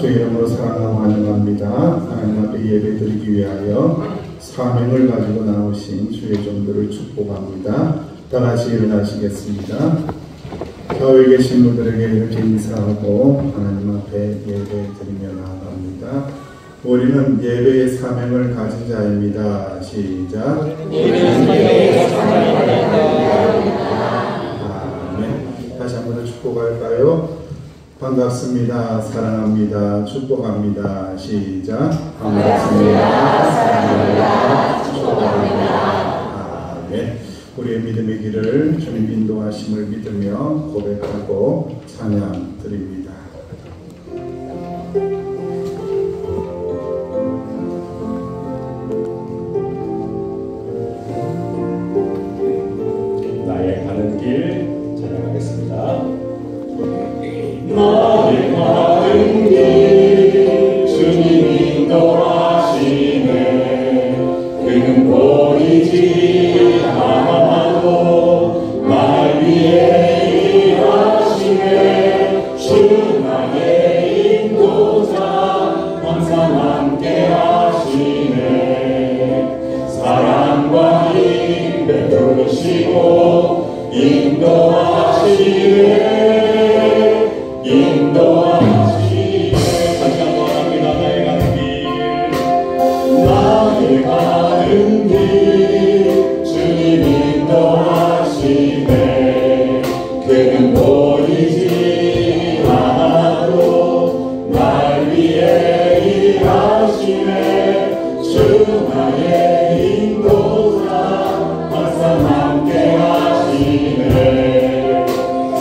주의 이름으로 사랑하고 환영합니다. 하나님 앞에 예배드리기 위하여 사명을 가지고 나오신 주의 종들을 축복합니다. 다 같이 일어나시겠습니다. 교회에 계신 분들에게 이렇게 인사하고 하나님 앞에 예배드리며 나아갑니다. 우리는 예배의 사명을 가진 자입니다. 시작. 우리는 예배의 사명을 가진 자입니다. 아멘. 다시 한 번 더 축복할까요? 반갑습니다. 사랑합니다. 축복합니다. 시작. 반갑습니다. 사랑합니다. 축복합니다. 아멘. 우리의 믿음의 길을 주님 인도하심을 믿으며 고백하고 찬양 드립니다. 나의 가는 길 찬양하겠습니다. 나의 가는 길 주님 인도하시네. 그는 보이지 않아도 날 위해 일하시네. 주 나의 인도자 항상 함께 하시네. 사랑과 힘 베푸시고 인도하시네. 인도하시네. 다시 한번 합니다. 나의 가는 길 나의 가는 길 주님 인도하시네. 그는 보이지 않아도 날 위해 일하시네. 주 나의 인도자 항상 함께 하시네.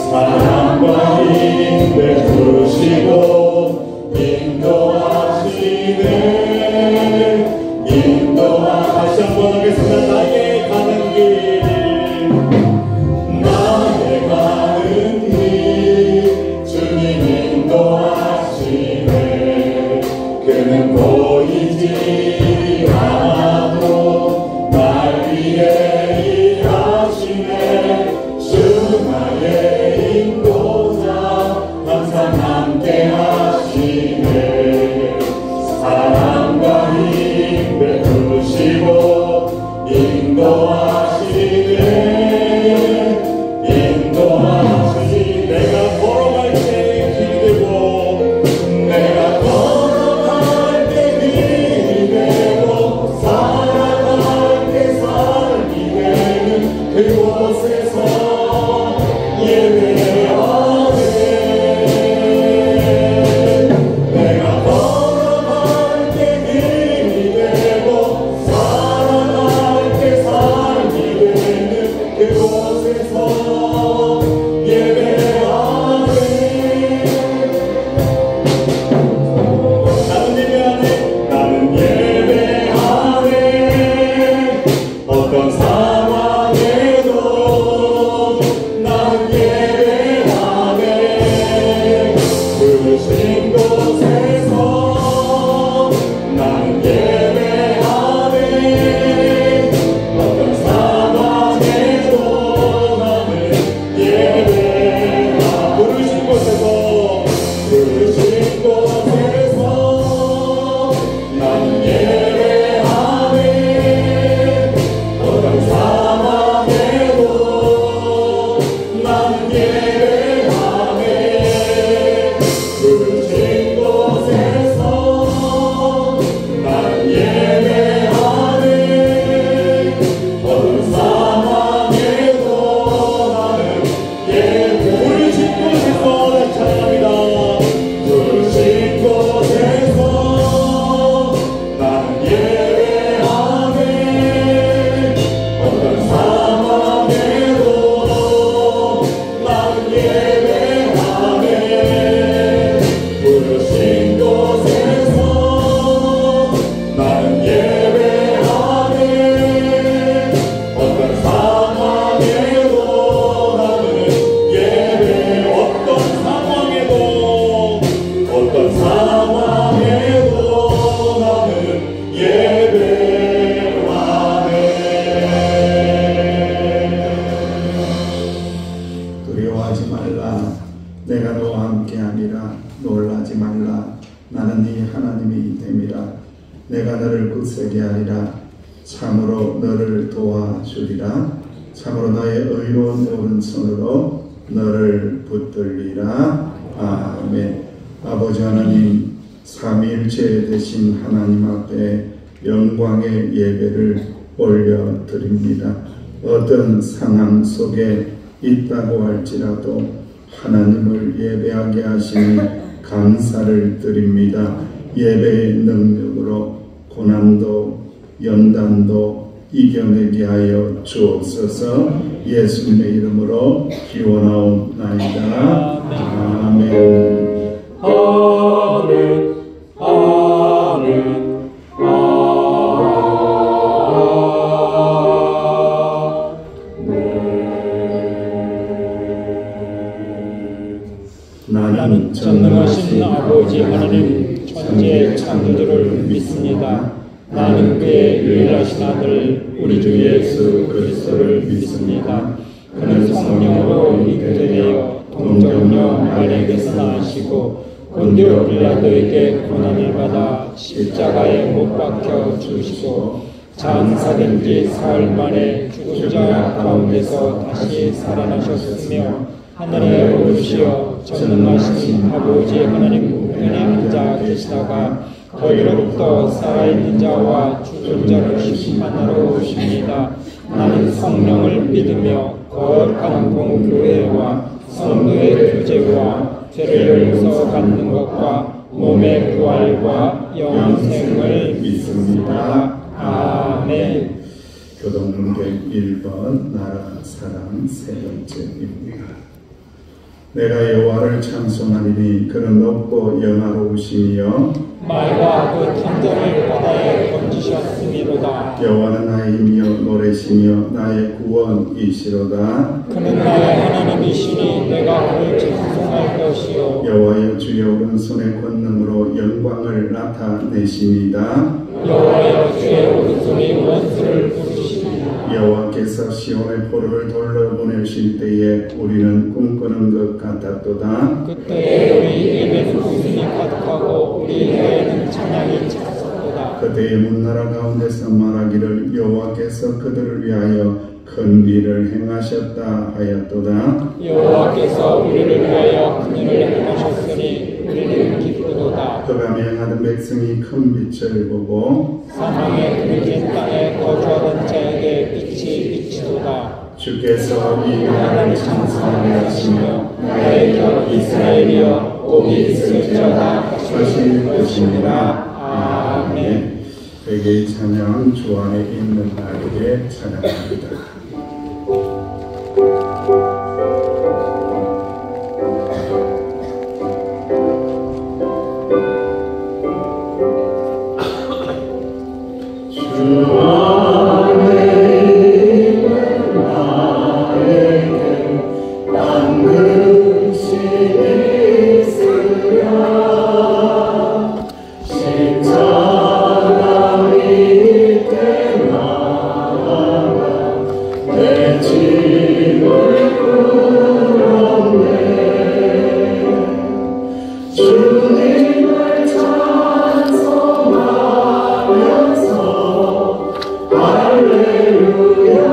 사랑과 힘 베푸시고 인도하시네. 다시 한번 하겠습니다. 나의 가는 길 나의 가는 길 주님 인도하시네. 그는 보이지 않아도 날 위해 일하시네. 주 나의 인도자 항상 함께 하시네. 사랑과 힘 베푸시고 인도하시네. 인도하시네. 내가 걸어갈 때 길이 되고 내가 걸어갈 때 길이 되고 살아갈 때 삶이 되는 그곳에서 예배하네. 내가 걸어갈 때 길이 되고 살아갈 때 삶이 되는 그곳에서 예배하네. 나는 예배하네. 어떤 상황에도 나는 예배하네. 부르신 곳에서 나는 예배하네. 어떤 상황에도 나는 예배하네. 부르신 곳에서 나는 예배하네. 어떤 상황에도 나는 예배하네. 부르신 곳에서 나는 예배하네. 어떤 상황에도 나는 예배. 부르신 곳에서 찬양합니다. 부르신 곳에서 나는 예배하네. 어떤 상황에도 나는 예배하네. 부르신 곳에서 나는 예배하네. 어떤 상황에도 나는 예배. 어떤 상황에도 나는 예배하네. 두려워하지 말라. 내가 너와 함께 함이라. 놀라지 말라. 나는 네 하나님이 됨이라. 내가 너를 굳세게 하리라. 참으로 너를 도와주리라. 참으로 나의 의로운 오른손으로 너를 붙들리라. 아멘. 아버지 하나님, 삼위일체 되신 하나님 앞에 영광의 예배를 올려드립니다. 어떤 상황 속에 있다고 할지라도 하나님을 예배하게 하시니 감사를 드립니다. 예배의 능력으로 고난도 연단도 이겨내게 하여 주옵소서. 예수님의 이름으로 기원하옵나이다. 아멘. 아멘. 아멘. 나는 전능하신 아버지 하나님 천지의 창조주를 믿습니다. 나는 그의 유일하신 아들 우리 주 예수 그리스도를 믿습니다. 그는 성령으로 잉태되어 동정녀 마리아에게서 나시고 본디오 빌라도에게 고난을 받아 십자가에 못 박혀 죽으시고 장사된 지 사흘 만에 죽은 자 가운데서 다시 살아나셨으며 하늘에 오르시어 전능하신 아버지 하나님 우편에 앉아 계시다가 거기로부터 살아있는 자와 죽은 자를 심판하러 오십니다. 나는 성령을 믿으며 거룩한 공교회와 성도의 교제와 죄를 용서받는 것과 몸의 부활과 영생을 믿습니다. 아멘. 교동문객 1번 나라 사랑 세 번째입니다. 내가 여호와를 찬송하리니 그는 높고 영화로우시며 말과 그 탕전을 바다에 던지셨음이로다. 여호와는 나의 힘이여 노래시며 나의 구원이시로다. 그는 나의 하나님이시니 내가 그를 찬송할 것이요. 여호와여 주의 오른손의 권능으로 영광을 나타내십니다. 여호와여 주의 오른손이 원수를 부르시니 여호와께서 시온의 포로를 돌려보내실 때에 우리는 꿈꾸는 것 같았도다. 그때에 우리 입에는 웃음이 가득하고 우리 혀에는 찬양이 찼었도다. 그때의 문나라 가운데서 말하기를 여호와께서 그들을 위하여 큰 일을 행하셨다 하였도다. 여호와께서 우리를 위하여 큰 일을 행하셨으니 우리는 기쁘도다. 그가 명하던 백성이 큰 빛을 보고 사망의 그늘진 땅에 거주하던 자에게 빛이 비치도다. 주께서 이 나라를 창성하게 하시며 나의 겨 이스라엘이여 복이 있을지어다 하실 것입니다. 아멘. 회개의 찬양 주 안에 있는 나에게 찬양합니다. 할렐루야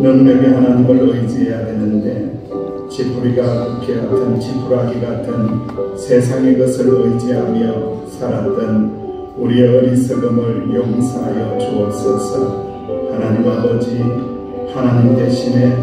능력의 하나님을 의지해야 되는데 지푸라기 같은 세상의 것을 의지하며 살았던 우리의 어리석음을 용서하여 주옵소서. 하나님 아버지, 하나님 대신에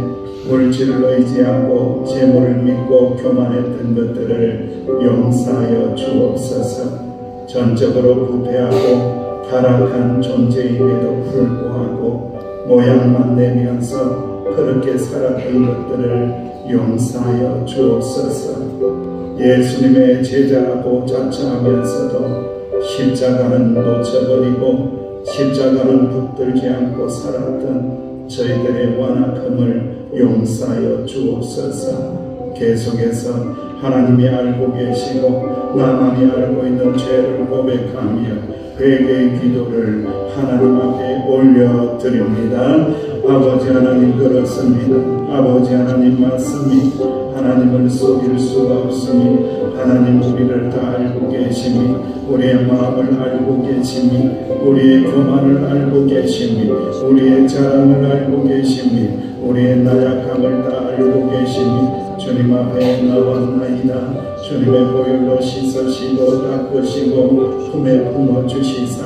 물질을 의지하고 재물을 믿고 교만했던 것들을 용서하여 주옵소서. 전적으로 부패하고 타락한 존재임에도 불구하고 모양만 내면서 그렇게 살았던 것들을 용서하여 주옵소서. 예수님의 제자라고 자처하면서도 십자가는 놓쳐버리고 십자가는 붙들지 않고 살았던 저희들의 완악함을 용서하여 주옵소서. 계속해서 하나님이 알고 계시고 나만이 알고 있는 죄를 고백하며 회개의 기도를 하나님 앞에 올려드립니다. 아버지 하나님, 그렇습니다. 아버지 하나님, 말씀이 하나님을 속일 수가 없으니 하나님 우리를 다 알고 계시니 우리의 마음을 알고 계시니 우리의 교만을 알고 계시니 우리의 자랑을 알고 계시니 우리의 나약함을 다 알고 계시니 주님 앞에 나왔나이다. 주님의 보혈로 씻으시고 닦으시고 품에 품어주시사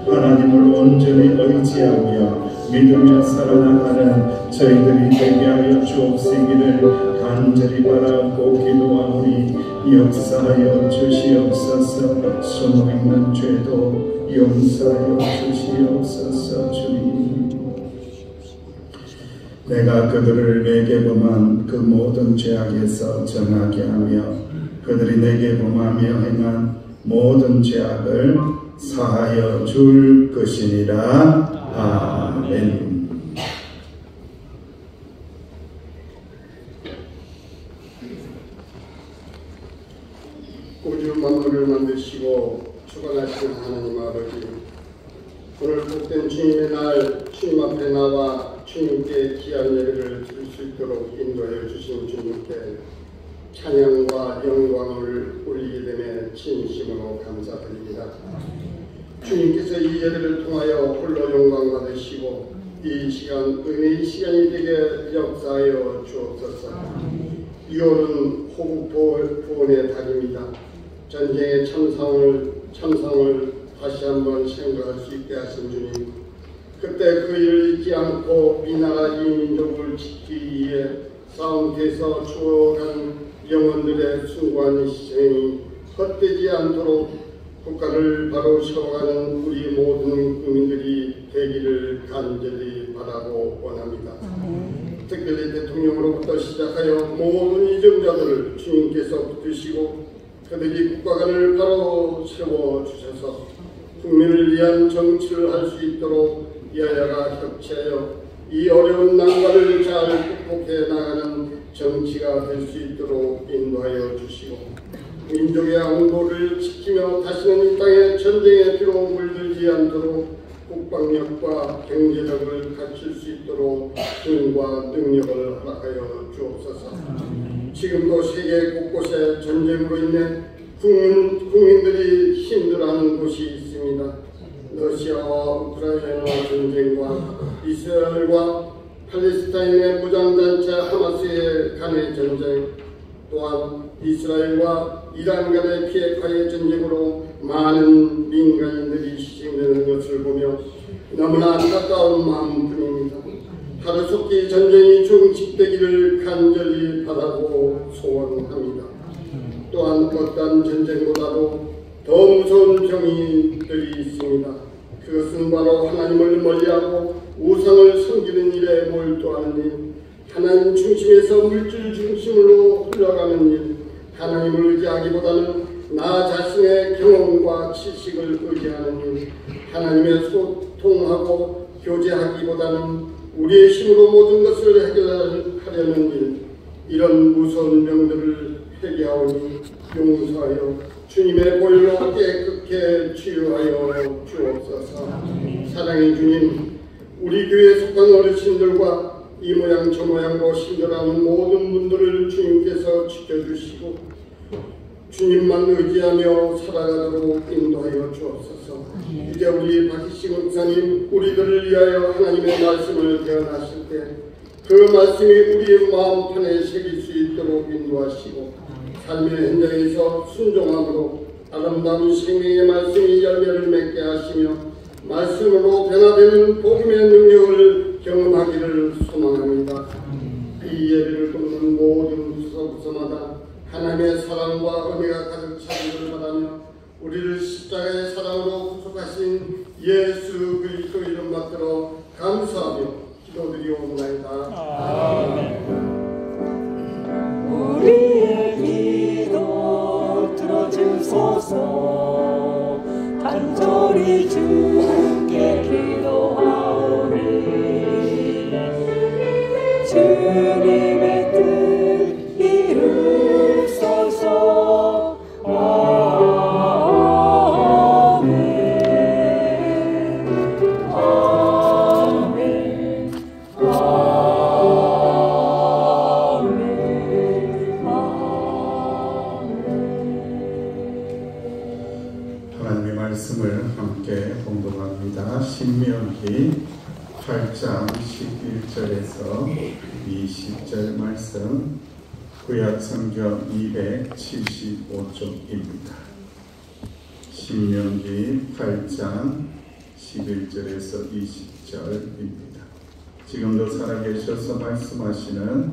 하나님을 온전히 의지하며 믿으며 살아나가는 저희들이 되게 하여 주옵시기를 간절히 바라고 기도하오니 역사하여 주시옵소서. 숨어있는 죄도 용서하여 주시옵소서. 주님, 내가 그들을 내게 범한 그 모든 죄악에서 정하게 하며 그들이 내게 범하며 행한 모든 죄악을 사하여 줄 것이니라. 아멘. 우주 만물을 만드시고 주관하시는 하나님 아버지, 오늘 복된 주님의 날 주님 앞에 나와 주님께 귀한 예배를 드릴 수 있도록 인도하여 주신 주님께 찬양과 영광을 올리게 되매 진심으로 감사드립니다. 주님께서 이 예배를 통하여 홀로 영광 받으시고 이 시간 은혜의 시간이 되게 역사하여 주옵소서. 6월은 호국 구원의 달입니다. 전쟁의 참상을 다시 한번 생각할 수 있게 하신 주님, 그때 그 일을 잊지 않고 이 나라 이 민족을 지키기 위해 싸움에서 죽어간 영혼들의 숭고한 희생이 헛되지 않도록 국가를 바로 세워가는 우리 모든 국민들이 되기를 간절히 바라고 원합니다. 특별히 대통령으로부터 시작하여 모든 이정자들을 주님께서 붙드시고 그들이 국가관을 바로 세워주셔서 국민을 위한 정치를 할 수 있도록 여야가 협치하여 이 어려운 난관을 잘 극복해 나가는 정치가 될 수 있도록 인도하여 주시고 민족의 안보를 지키며 다시는 이 땅에 전쟁의 피로 물들지 않도록 국방력과 경제력을 갖출 수 있도록 힘과 능력을 허락하여 주옵소서. 지금도 세계 곳곳에 전쟁으로 인해 국민들이 힘들어하는 곳이 있습니다. 러시아와 우크라이나 전쟁과 이스라엘과 팔레스타인의 무장단체 하마스의 간의 전쟁, 또한 이스라엘과 이란 간의 비핵화의 전쟁으로 많은 민간인들이 희생되는 것을 보며 너무나 안타까운 마음뿐입니다. 하루속히 전쟁이 종식되기를 간절히 바라고 소원합니다. 또한 어떤 전쟁보다도 더 무서운 병이들이 있습니다. 그것은 바로 하나님을 멀리하고 우상을 섬기는 일에 몰두하는 일, 하나님 중심에서 물질 중심으로 흘러가는 일, 하나님을 의지하기보다는 나 자신의 경험과 지식을 의지하는 일, 하나님의 소통하고 교제하기보다는 우리의 힘으로 모든 것을 해결하려는 일, 이런 무서운 병들을 회개하오니 용서하여 주님의 보혈로 깨끗게 치유하여 주옵소서. 사랑의 주님, 우리 교회에 속한 어르신들과 이 모양 저 모양으로 힘들어하는 모든 분들을 주님께서 지켜주시고 주님만 의지하며 살아가도록 인도하여 주옵소서. 이제 우리 박희식 목사님 우리들을 위하여 하나님의 말씀을 대언하실 때 그 말씀이 우리의 마음판에 새길 수 있도록 인도하시고 삶의 현장에서 순종함으로 아름다운 생명의 말씀이 열매를 맺게 하시며 말씀으로 변화되는 복음의 능력을 경험하기를 소망합니다. 이 예배를 돕는 모든 구석구석마다 하나님의 사랑과 은혜가 가득 차기를 바라며 우리를 십자가의 사랑으로 구속하신 예수 그리스도 이름 받들어 감사하며 기도드리옵나이다. 아멘. 우리의 기도 들어주소서. 간절히 주께 기도하오니 주님의 뜻 이루소서. 아멘. 아멘. 하나님의 말씀을 함께 봉독합니다. 신명기 8장 11절에서 20절 말씀, 구약성경 275쪽입니다. 신명기 8장 11절에서 20절입니다. 지금도 살아계셔서 말씀하시는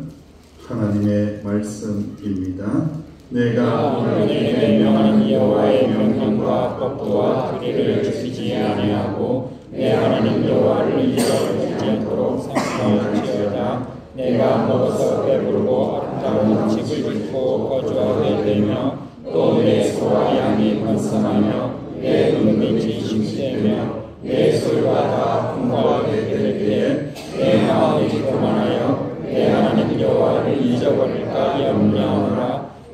하나님의 말씀입니다. 내가 오늘 내게 명하는 여호와의 명령과 법도와 규례를 지키지 아니하고 내 하나님 여호와를 잊어버리지 않도록 상고할지어다. 내가 먹어서 배부르고 아름다운 집을 짓고 거주하게 되며 또 내 소와 양이 번성하며 내 은빛이 심되며 내 소유가 다 풍부하게 될 때에 내 마음이 교만하여 내 하나님 여호와를 잊어버릴까 염려하노라.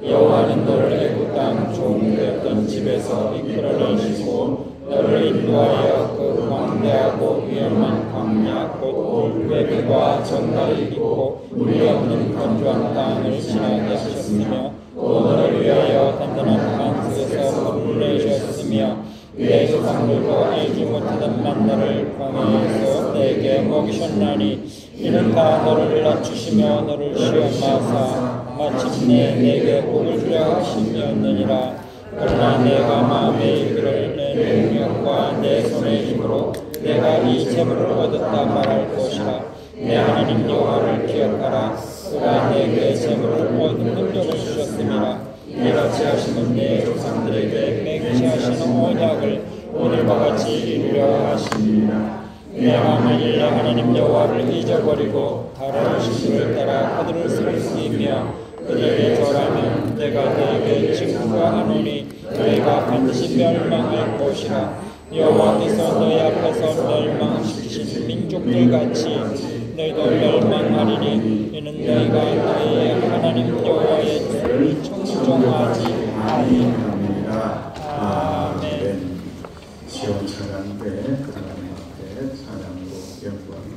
여호와는 너를 애굽 땅 종되었던 집에서 이끌어내시고 너를 인도하여 그 광대하고 위험한 광야 곧 골짜기와 정갈이 있고 물이 없는 건조한 땅을 지나게 하셨으며 또 너를 위하여 단단한 강 속에서 물을 내셨으며 내 조상들도 알지 못하던 만나를 광야에서 내게 먹이셨나니 이는 다 너를 낮추시며 너를 시험하사 마침내 내게 복을 주려 하심이었느니라. 그러나 내가 마음에 이르기를 내 능력과 내 손의 힘으로 내가 이 재물을 얻었다 말할 것이라. 내 하나님 여호와를 기억하라. 그가 내게 재물을 얻는 능력을 주셨음이라. 이같이 하시는 내 조상들에게 맹세하시는 언약을 오늘과 같이 이루려 하십니다. 내가 만일 내 하나님 여호와를 잊어버리고 다른 신들을 따라 그들을 섬기며 그들에게 절하면 내가 너에게 증거하노니 너희가 반드시 멸망할 것이라. 여호와께서 너희 앞에서 멸망시키신 민족들같이 너희도 멸망하리니 이는 너희가 너희의 하나님 여호와의 뜻을 청종하지 아니함이라. 아멘. 시온 찬양 때 하나님 앞에 찬양으로 영광을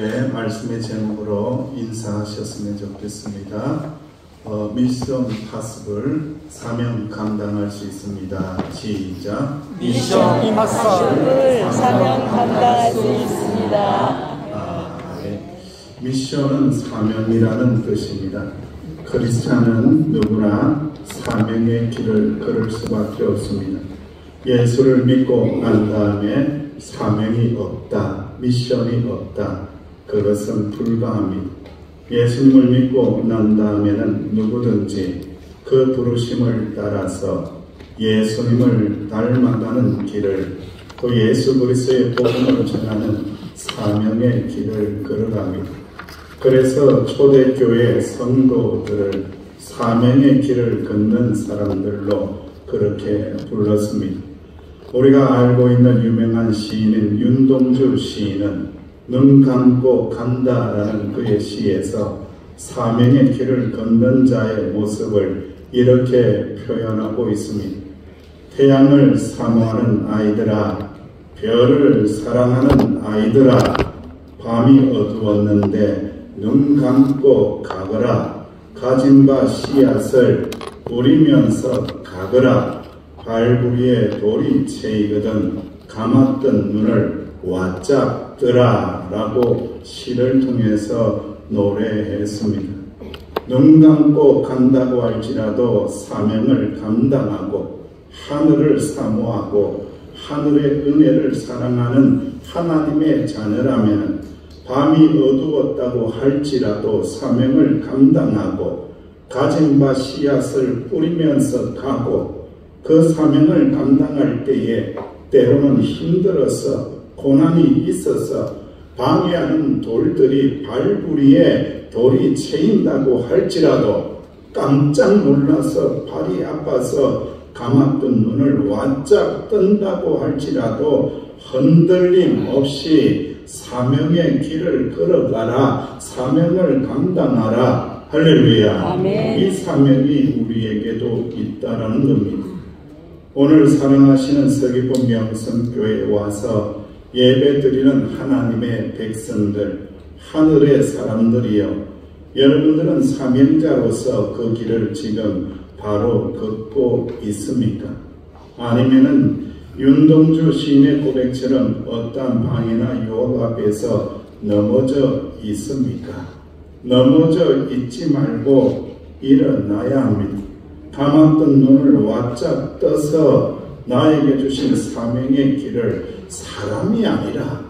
앞에 말씀의 제목으로 인사하셨으면 좋겠습니다. 미션 파스블, 사명 감당할 수 있습니다. 시작. 미션 파스블, 사명 감당할 수 있습니다. 미션은 사명이라는 뜻입니다. 크리스찬은 누구나 사명의 길을 걸을 수밖에 없습니다. 예수를 믿고 난 다음에 사명이 없다, 미션이 없다, 그것은 불가합니다. 예수님을 믿고 난 다음에는 누구든지 그 부르심을 따라서 예수님을 닮아가는 길을, 또 예수 그리스도의 복음을 전하는 사명의 길을 걸어갑니다. 그래서 초대교회 성도들을 사명의 길을 걷는 사람들로 그렇게 불렀습니다. 우리가 알고 있는 유명한 시인인 윤동주 시인은 눈 감고 간다라는 그의 시에서 사명의 길을 걷는 자의 모습을 이렇게 표현하고 있습니다. 태양을 사모하는 아이들아, 별을 사랑하는 아이들아, 밤이 어두웠는데 눈 감고 가거라. 가진 바 씨앗을 뿌리면서 가거라. 발부리에 돌이 채이거든 감았던 눈을 와짝 뜨라 라고 시를 통해서 노래했습니다. 눈 감고 간다고 할지라도 사명을 감당하고 하늘을 사모하고 하늘의 은혜를 사랑하는 하나님의 자녀라면 밤이 어두웠다고 할지라도 사명을 감당하고 가진 바 씨앗을 뿌리면서 가고 그 사명을 감당할 때에 때로는 힘들어서 고난이 있어서 방해하는 돌들이 발부리에 돌이 채인다고 할지라도 깜짝 놀라서 발이 아파서 감았던 눈을 완짝 뜬다고 할지라도 흔들림 없이 사명의 길을 걸어가라. 사명을 감당하라. 할렐루야. 아멘. 이 사명이 우리에게도 있다라는 겁니다. 오늘 사랑하시는 서귀포 명성교회에 와서 예배드리는 하나님의 백성들, 하늘의 사람들이여, 여러분들은 사명자로서 그 길을 지금 바로 걷고 있습니까? 아니면은 윤동주 시인의 고백처럼 어떠한 방해나 유혹 앞에서 넘어져 있습니까? 넘어져 있지 말고 일어나야 합니다. 감았던 눈을 와짝 떠서 나에게 주신 사명의 길을 사람이 아니라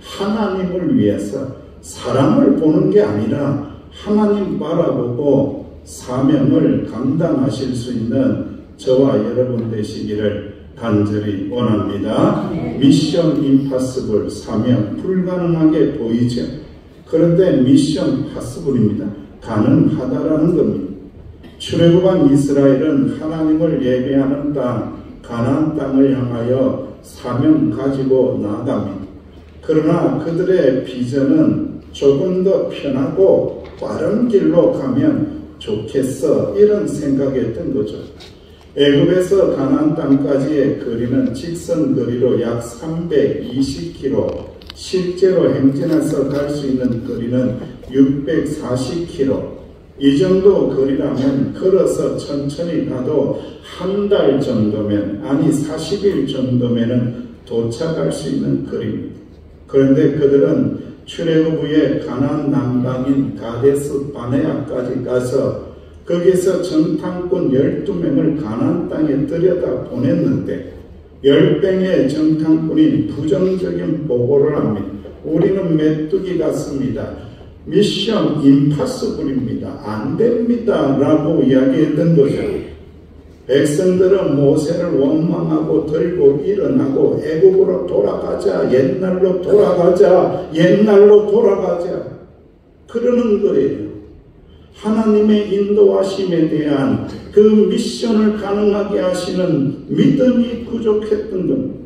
하나님을 위해서, 사람을 보는 게 아니라 하나님 바라보고 사명을 감당하실 수 있는 저와 여러분 되시기를 간절히 원합니다. 미션 임파서블, 사명 불가능하게 보이죠. 그런데 미션 파서블입니다. 가능하다라는 겁니다. 출애굽한 이스라엘은 하나님을 예배하는 땅, 가나안 땅을 향하여 사명 가지고 나아갑니다. 그러나 그들의 비전은 조금 더 편하고 빠른 길로 가면 좋겠어, 이런 생각이었던 거죠. 애굽에서 가나안 땅까지의 거리는 직선 거리로 약 320km, 실제로 행진해서 갈 수 있는 거리는 640km. 이 정도 거리라면 걸어서 천천히 가도 한 달 정도면, 아니 40일 정도면은 도착할 수 있는 거리입니다. 그런데 그들은 출애굽 후에 가나안 남방인 가데스 바네아까지 가서 거기서 정탐꾼 12명을 가나안 땅에 들여다 보냈는데 10명의 정탐꾼이 부정적인 보고를 합니다. 우리는 메뚜기 같습니다. 미션 임파서블입니다. 안 됩니다. 라고 이야기했던 거죠. 백성들은 모세를 원망하고 들고 일어나고 애국으로 돌아가자, 옛날로 돌아가자, 옛날로 돌아가자, 그러는 거예요. 하나님의 인도하심에 대한 그 미션을 가능하게 하시는 믿음이 부족했던 겁니다.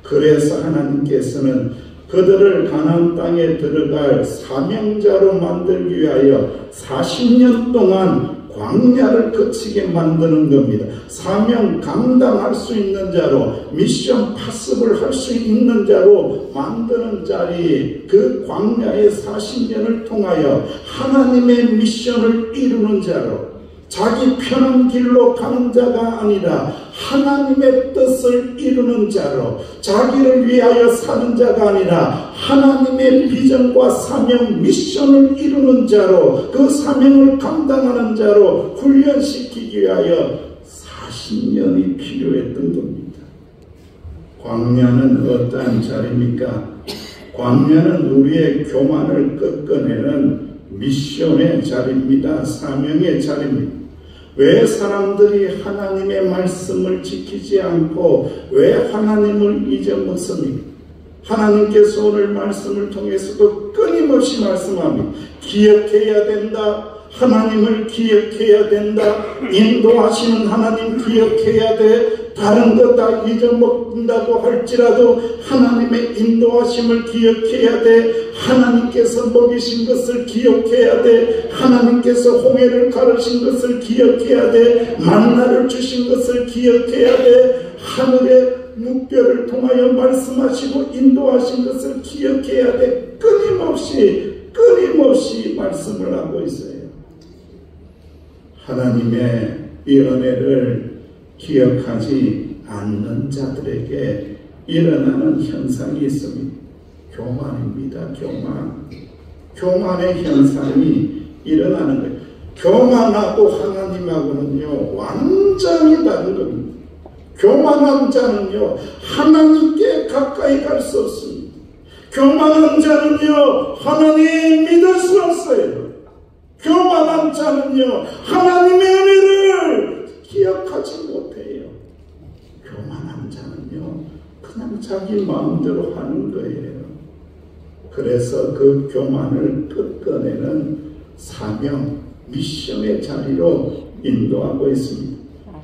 그래서 하나님께서는 그들을 가나안 땅에 들어갈 사명자로 만들기 위하여 40년 동안 광야를 거치게 만드는 겁니다. 사명 감당할 수 있는 자로, 미션 파습을 할 수 있는 자로 만드는 자리, 그 광야의 40년을 통하여 하나님의 미션을 이루는 자로, 자기 편한 길로 가는 자가 아니라 하나님의 뜻을 이루는 자로, 자기를 위하여 사는 자가 아니라 하나님의 비전과 사명, 미션을 이루는 자로, 그 사명을 감당하는 자로 훈련시키기 위하여 40년이 필요했던 겁니다. 광야는 어떠한 자리입니까? 광야는 우리의 교만을 꺾어내는 미션의 자리입니다. 사명의 자리입니다. 왜 사람들이 하나님의 말씀을 지키지 않고 왜 하나님을 잊어먹습니까? 하나님께서 오늘 말씀을 통해서도 끊임없이 말씀합니다. 기억해야 된다. 하나님을 기억해야 된다. 인도하시는 하나님 기억해야 돼. 다른 것 다 잊어먹는다고 할지라도 하나님의 인도하심을 기억해야 돼. 하나님께서 먹이신 것을 기억해야 돼. 하나님께서 홍해를 가르신 것을 기억해야 돼. 만나를 주신 것을 기억해야 돼. 하늘의 묵별을 통하여 말씀하시고 인도하신 것을 기억해야 돼. 끊임없이 말씀을 하고 있어요. 하나님의 이 은혜를 기억하지 않는 자들에게 일어나는 현상이 있습니다. 교만입니다. 교만의 현상이 일어나는 거예요. 교만하고 하나님하고는요 완전히 다른 겁니다. 교만한 자는요 하나님께 가까이 갈 수 없습니다. 교만한 자는요 하나님 믿을 수 없어요. 교만한 자는요 하나님의 은혜를 기억하지 못해요. 교만한 자는요 그냥 자기 마음대로 하는 거예요. 그래서 그 교만을 꺾어내는 사명, 미션의 자리로 인도하고 있습니다.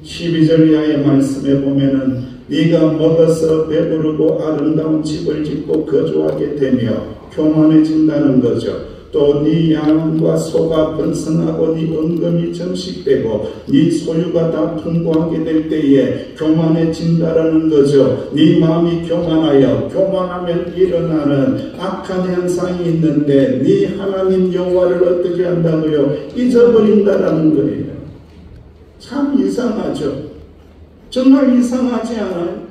12절 이하의 말씀에 보면은 네가 먹어서 배부르고 아름다운 집을 짓고 거주하게 되며 교만해진다는 거죠. 또 네 양과 소가 번성하고 네 은금이 정식되고 네 소유가 다 풍부하게 될 때에 교만해진다라는 거죠. 네 마음이 교만하면 일어나는 악한 현상이 있는데 네 하나님 여호와를 어떻게 한다고요? 잊어버린다라는 거예요. 참 이상하죠. 정말 이상하지 않아요?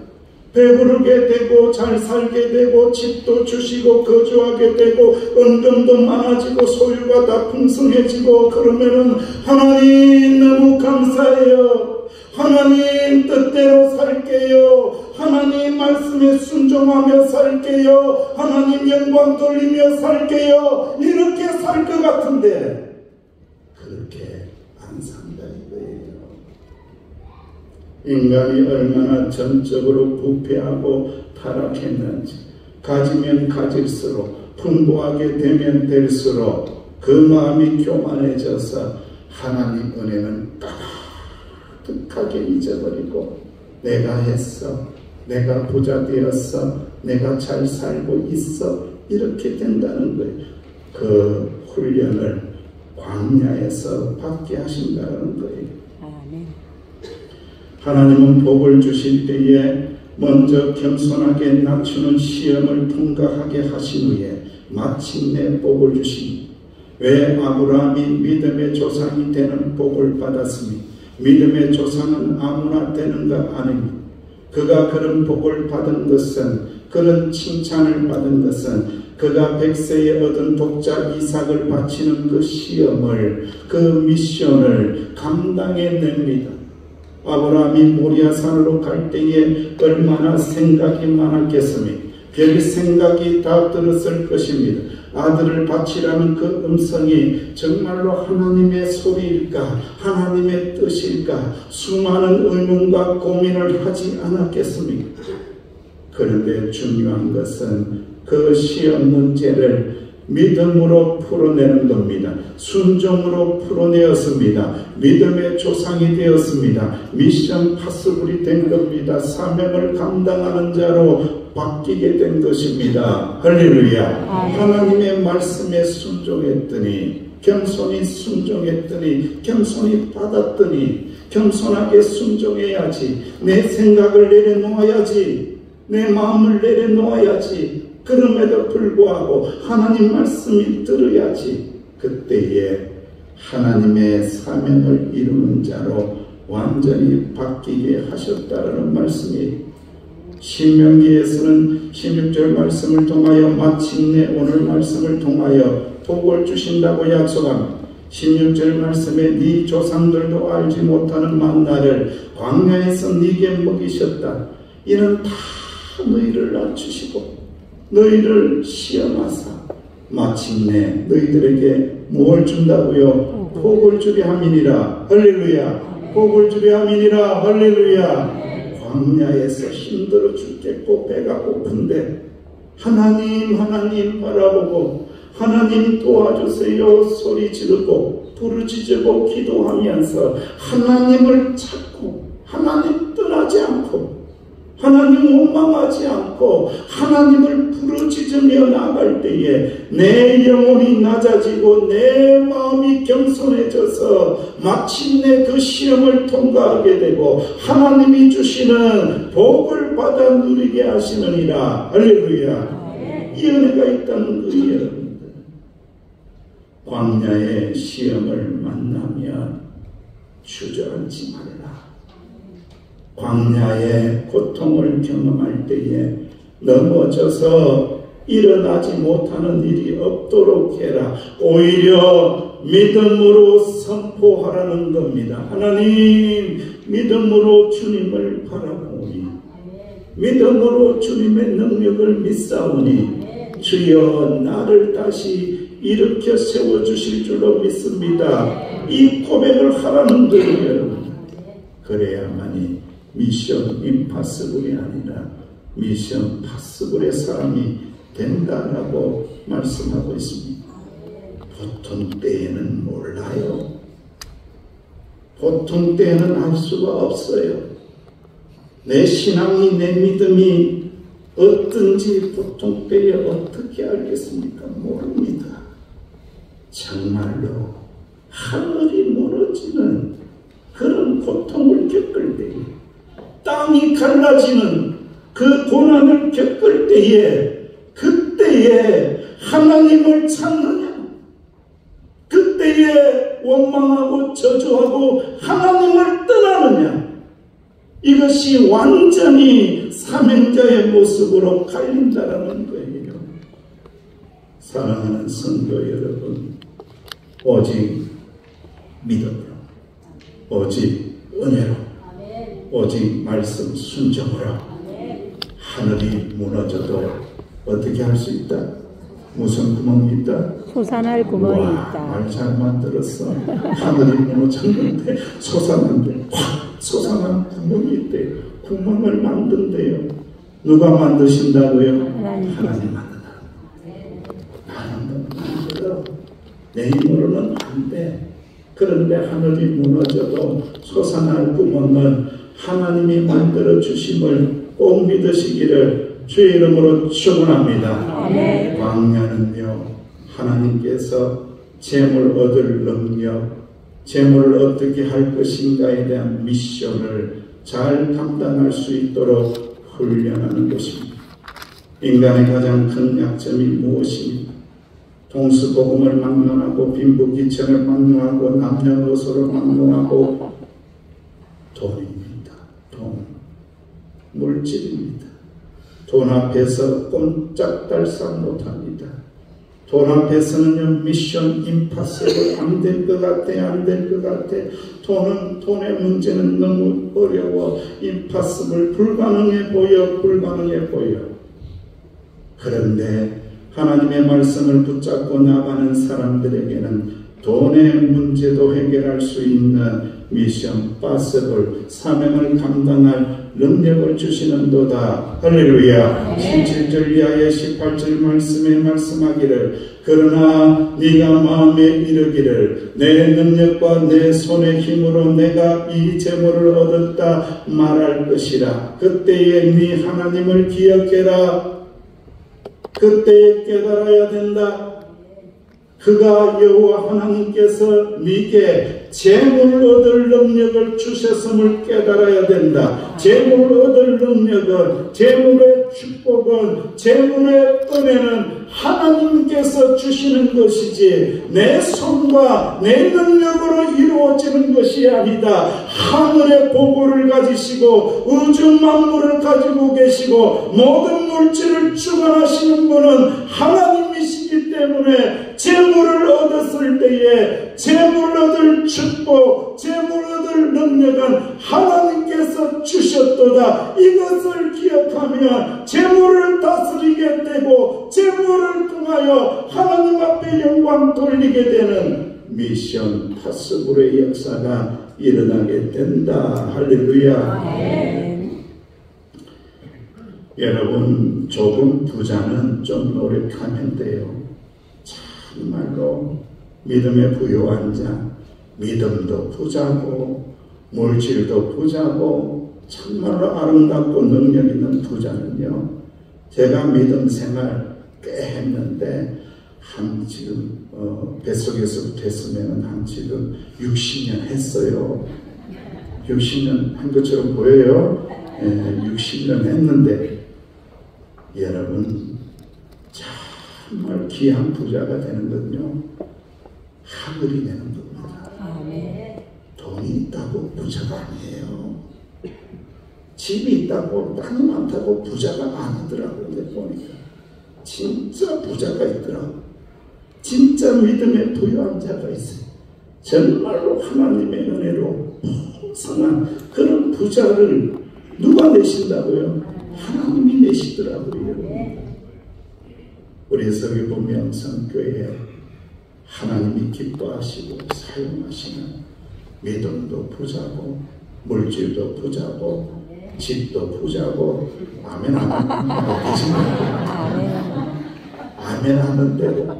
배부르게 되고 잘 살게 되고 집도 주시고 거주하게 되고 은금도 많아지고 소유가 다 풍성해지고 그러면은 하나님 너무 감사해요. 하나님 뜻대로 살게요. 하나님 말씀에 순종하며 살게요. 하나님 영광 돌리며 살게요. 이렇게 살 것 같은데 그렇게 안 산다 이거예요. 인간이 얼마나 전적으로 부패하고 타락했는지, 가지면 가질수록, 풍부하게 되면 될수록 그 마음이 교만해져서 하나님 은혜는 까마득하게 잊어버리고 내가 했어, 내가 부자 되었어, 내가 잘 살고 있어, 이렇게 된다는 거예요. 그 훈련을 광야에서 받게 하신다는 거예요. 하나님은 복을 주실 때에 먼저 겸손하게 낮추는 시험을 통과하게 하신 후에 마침내 복을 주십니다. 왜 아브라함이 믿음의 조상이 되는 복을 받았습니까? 믿음의 조상은 아무나 되는 것 아닙니다. 그가 그런 복을 받은 것은, 그런 칭찬을 받은 것은 그가 100세에 얻은 독자 이삭을 바치는 그 시험을, 그 미션을 감당해냅니다. 아브라함이 모리아산으로 갈 때에 얼마나 생각이 많았겠습니까? 별 생각이 다 들었을 것입니다. 아들을 바치라는 그 음성이 정말로 하나님의 소리일까? 하나님의 뜻일까? 수많은 의문과 고민을 하지 않았겠습니까? 그런데 중요한 것은 그 시험 문제를 믿음으로 풀어내는 겁니다. 순종으로 풀어내었습니다. 믿음의 조상이 되었습니다. 미션 파수불이 된 겁니다. 사명을 감당하는 자로 바뀌게 된 것입니다. 할렐루야. 하나님의 말씀에 순종했더니, 겸손히 순종했더니, 겸손히 받았더니, 겸손하게 순종해야지. 내 생각을 내려놓아야지. 내 마음을 내려놓아야지. 그럼에도 불구하고 하나님 말씀이 들어야지. 그때에 하나님의 사명을 이루는 자로 완전히 바뀌게 하셨다는 말씀이 신명기에서는 16절 말씀을 통하여 마침내 오늘 말씀을 통하여 복을 주신다고 약속합니다. 16절 말씀에 네 조상들도 알지 못하는 만나를 광야에서 네게 먹이셨다. 이는 다 너희를 낮추시고 너희를 시험하사 마침내 너희들에게 뭘 준다고요? 복을 주게 함이니라. 할렐루야. 복을 주게 함이니라. 할렐루야. 광야에서 힘들어 죽겠고 배가 고픈데 하나님 바라보고 하나님 도와주세요 소리 지르고 부르짖고 기도하면서 하나님을 찾고 하나님 떠나지 않고 하나님 원망하지 않고 하나님을 부르짖으며 나갈 때에 내 영혼이 낮아지고 내 마음이 겸손해져서 마침내 그 시험을 통과하게 되고 하나님이 주시는 복을 받아 누리게 하시느니라. 할렐루야. 이 은혜가 있다는 거예요. 여러분들, 광야의 시험을 만나면 주저앉지 말라. 광야의 고통을 경험할 때에 넘어져서 일어나지 못하는 일이 없도록 해라. 오히려 믿음으로 선포하라는 겁니다. 하나님, 믿음으로 주님을 바라보니 믿음으로 주님의 능력을 믿사오니 주여 나를 다시 일으켜 세워주실 줄로 믿습니다. 이 고백을 하라는 거예요, 여러분. 그래야만이 미션 임파서블이 아니라 미션 파서블의 사람이 된다라고 말씀하고 있습니다. 보통 때에는 몰라요. 보통 때에는 알 수가 없어요. 내 신앙이, 내 믿음이 어떤지 보통 때에 어떻게 알겠습니까? 모릅니다. 정말로 하늘이 무너지는 그런 고통을 겪을 때에, 땅이 갈라지는 그 고난을 겪을 때에, 그때에 하나님을 찾느냐, 그때에 원망하고 저주하고 하나님을 떠나느냐, 이것이 완전히 사명자의 모습으로 갈린다라는 거예요. 사랑하는 성도 여러분, 오직 믿음으로, 오직 은혜로, 오직 말씀 순종으로 하늘이 무너져도 어떻게 할 수 있다? 무슨 구멍이 있다? 솟아날 구멍이 와, 있다. 말 잘 만들었어. 하늘이 무너졌는데 솟았는데 확 솟아난 구멍이 있대요. 구멍을 만든대요. 누가 만드신다고요? 하나님 만든다. 나는 만들어. 내 힘으로는 안 돼. 그런데 하늘이 무너져도 솟아날 구멍은 하나님이 만들어 주심을 꼭 믿으시기를 주의 이름으로 축원합니다. 광야는요, 하나님께서 재물 얻을 능력, 재물을 어떻게 할 것인가에 대한 미션을 잘 감당할 수 있도록 훈련하는 것입니다. 인간의 가장 큰 약점이 무엇입니까? 동서고금을 막론하고 빈부귀천을 막론하고 남녀노소를 막론하고 돈입니다. 돈, 물질입니다. 돈 앞에서 꼼짝달싹 못합니다. 돈 앞에서는요, 미션 임파서블 안 될 것 같아, 안 될 것 같아. 돈의 문제는 너무 어려워. 임파서블 불가능해 보여, 불가능해 보여. 그런데 하나님의 말씀을 붙잡고 나가는 사람들에게는 돈의 문제도 해결할 수 있는 미션 파서블 사명을 감당할 능력을 주시는도다. 할렐루야. 17절 이하의 18절 말씀에 말씀하기를 그러나 네가 마음에 이르기를 내 능력과 내 손의 힘으로 내가 이 재물을 얻었다 말할 것이라. 그때에 네 하나님을 기억해라. 그때에 깨달아야 된다. 그가 여호와 하나님께서 네게 재물을 얻을 능력을 주셨음을 깨달아야 된다. 재물을 얻을 능력은, 재물의 축복은, 재물의 은혜는 하나님께서 주시는 것이지 내 손과 내 능력으로 이루어지는 것이 아니다. 하늘의 보고를 가지시고 우주 만물을 가지고 계시고 모든 물질을 주관하시는 분은 하나님이시기 때문에 재물을 얻었을 때에 재물을 얻을 축복, 재물을 얻을 능력은 하나님께서 주셨도다. 이것을 기억하면 재물을 다스리게 되고 재물을 통하여 하나님 앞에 영광 돌리게 되는 미션 파서블의 역사가 일어나게 된다. 할렐루야. 여러분, 조금 부자는 좀 노력하면 돼요. 정말로 믿음에 부유한 자, 믿음도 부자고 물질도 부자고 정말로 아름답고 능력 있는 부자는요, 제가 믿음 생활 꽤 했는데 한 지금 뱃속에서부터 했으면 한 지금 60년 했어요. 60년 한 것처럼 보여요. 60년 했는데 여러분, 정말 귀한 부자가 되는 건요, 하늘이 되는 겁니다. 돈이 있다고 부자가 아니에요. 집이 있다고, 땅이 많다고 부자가 아니더라고요. 보니까 진짜 부자가 있더라고요. 진짜 믿음에 부유한 자가 있어요. 정말로 하나님의 은혜로 풍성한 그런 부자를 누가 내신다고요? 하나님이 내시더라고요. 우리 서귀포 명성교회에 하나님이 기뻐하시고 사용하시는 믿음도 부자고 물질도 부자고 집도 부자고 아멘 아멘 하는 대로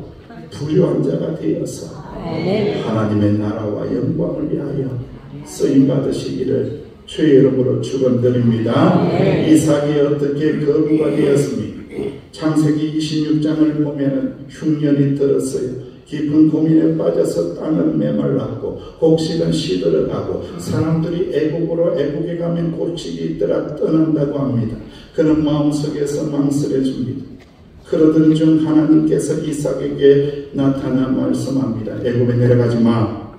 부유한 자가 되어서 하나님의 나라와 영광을 위하여 쓰임 받으시기를 주의 이름으로 축원드립니다. 이삭이 어떻게 거부가 되었습니까? 창세기 26장을 보면 흉년이 들었어요. 깊은 고민에 빠져서 땅은 메말랐고 곡식은 시들어가고 사람들이 애국에 가면 골칫이 있더라 떠난다고 합니다. 그는 마음속에서 망설여집니다. 그러던 중 하나님께서 이삭에게 나타나 말씀합니다. 애국에 내려가지 마.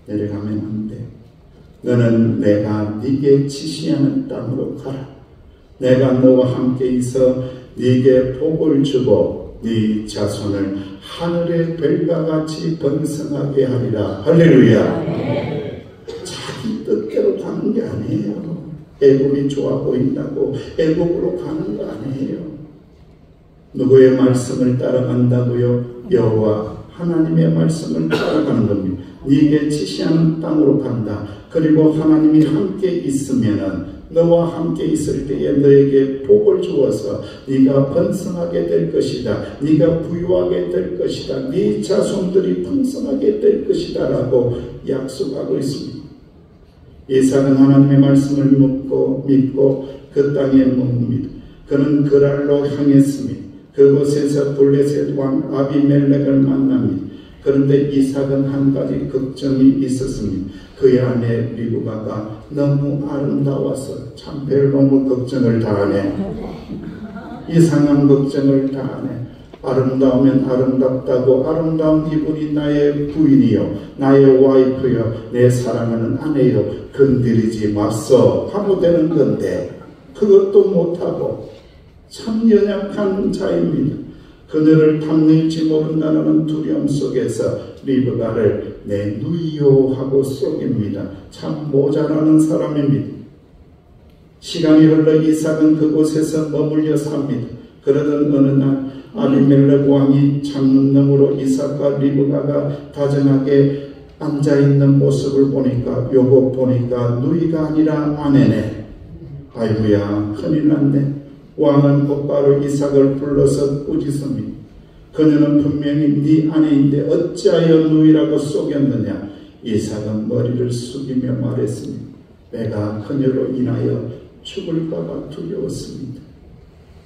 내려가면 안 돼. 너는 내가 네게 지시하는 땅으로 가라. 내가 너와 함께 있어 네게 복을 주고 네 자손을 하늘의 별과 같이 번성하게 하리라. 할렐루야. 자기 뜻대로 가는 게 아니에요. 애굽이 좋아 보인다고 애굽으로 가는 거 아니에요. 누구의 말씀을 따라간다고요? 여호와 하나님의 말씀을 따라가는 겁니다. 네게 지시하는 땅으로 간다. 그리고 하나님이 함께 있으면은 너와 함께 있을 때에 너에게 복을 주어서 네가 번성하게 될 것이다. 네가 부유하게 될 것이다. 네 자손들이 풍성하게 될 것이다 라고 약속하고 있습니다. 이삭은 하나님의 말씀을 믿고 그 땅에 묵습니다. 그는 그랄로 향했습니다. 그곳에서 블레셋 왕 아비멜렉을 만납니다. 그런데 이삭은 한 가지 걱정이 있었습니다. 그의 아내 리브가가 너무 아름다워서 참 별놈의 걱정을 다하네. 이상한 걱정을 다하네. 아름다우면 아름답다고 아름다운 이분이 나의 부인이요 나의 와이프요 내 사랑하는 아내요 건드리지 마소 하고 되는 건데 그것도 못하고 참 연약한 자입니다. 그녀를 탐낼지 모른다는 두려움 속에서 리브가를 내 누이요 하고 속입니다. 참 모자라는 사람입니다. 시간이 흘러 이삭은 그곳에서 머물려 삽니다. 그러던 어느 날 아비멜렉 왕이 창문너머로 이삭과 리브가가 다정하게 앉아있는 모습을 보니까, 요거 보니까 누이가 아니라 아내네. 아이고야, 큰일 났네. 왕은 곧바로 이삭을 불러서 꾸짖습니다. 그녀는 분명히 네 아내인데 어찌하여 누이라고 속였느냐. 이삭은 머리를 숙이며 말했습니다. 내가 그녀로 인하여 죽을까봐 두려웠습니다.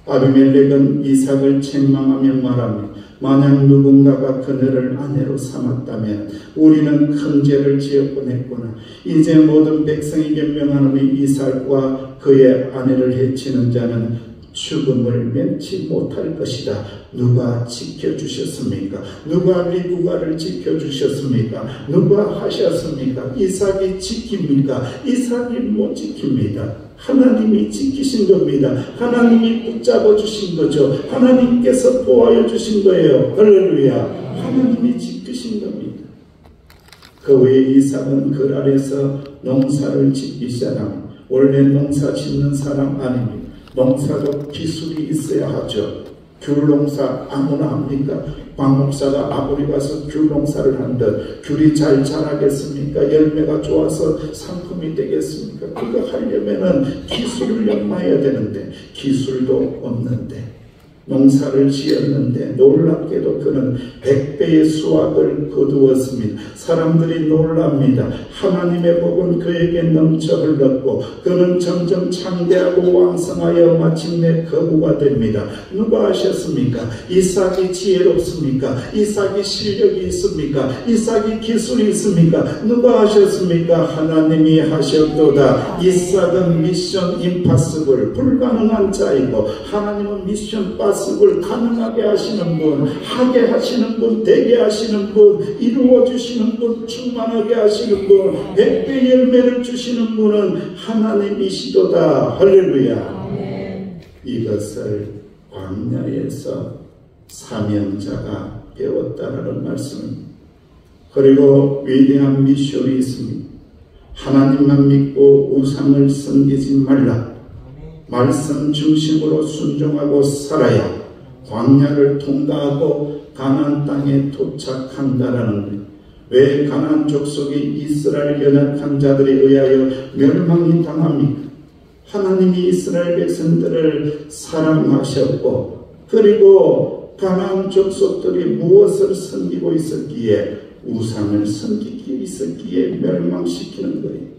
아비멜렉은 이삭을 책망하며 말합니다. 만약 누군가가 그녀를 아내로 삼았다면 우리는 큰 죄를 지었곤 했구나. 이제 모든 백성에게 명하노니 이삭과 그의 아내를 해치는 자는 죽음을 면치 못할 것이다. 누가 지켜주셨습니까? 누가 리브가를 지켜주셨습니까? 누가 하셨습니까? 이삭이 지킵니까? 이삭이 못 지킵니다. 하나님이 지키신 겁니다. 하나님이 붙잡아 주신 거죠. 하나님께서 보호해 주신 거예요. 할렐루야. 하나님이 지키신 겁니다. 그 후에 이삭은 그 아래서 농사를 짓기 시작합니다. 원래 농사 짓는 사람 아닙니다. 농사도 기술이 있어야 하죠. 귤 농사 아무나 합니까? 박 목사가 아무리 가서 귤 농사를 한들 귤이 잘 자라겠습니까? 열매가 좋아서 상품이 되겠습니까? 그거 하려면은 기술을 연마해야 되는데 기술도 없는데 농사를 지었는데 놀랍게도 그는 100배의 수확을 거두었습니다. 사람들이 놀랍니다. 하나님의 복은 그에게 넘쳐 흘렀고 그는 점점 창대하고 왕성하여 마침내 거부가 됩니다. 누가 하셨습니까? 이삭이 지혜롭습니까? 이삭이 실력이 있습니까? 이삭이 기술이 있습니까? 누가 하셨습니까? 하나님이 하셨도다. 이삭은 미션 임파서블, 불가능한 자이고 하나님은 미션 을 가능하게 하시는 분, 하게 하시는 분, 되게 하시는 분, 이루어 주시는 분, 충만하게 하시는 분, 100배 열매를 주시는 분은 하나님이시도다. 할렐루야. 이것을 광야에서 사명자가 배웠다라는 말씀입니다. 그리고 위대한 미션이 있습니다. 하나님만 믿고 우상을 섬기지 말라. 말씀 중심으로 순종하고 살아야 광야를 통과하고 가나안 땅에 도착한다라는 거예요. 왜 가나안 족속이 이스라엘 연약한 자들에 의하여 멸망이 당합니까? 하나님이 이스라엘 백성들을 사랑하셨고 그리고 가나안 족속들이 무엇을 섬기고 있었기에 우상을 섬기고 있었기에 멸망시키는 거예요.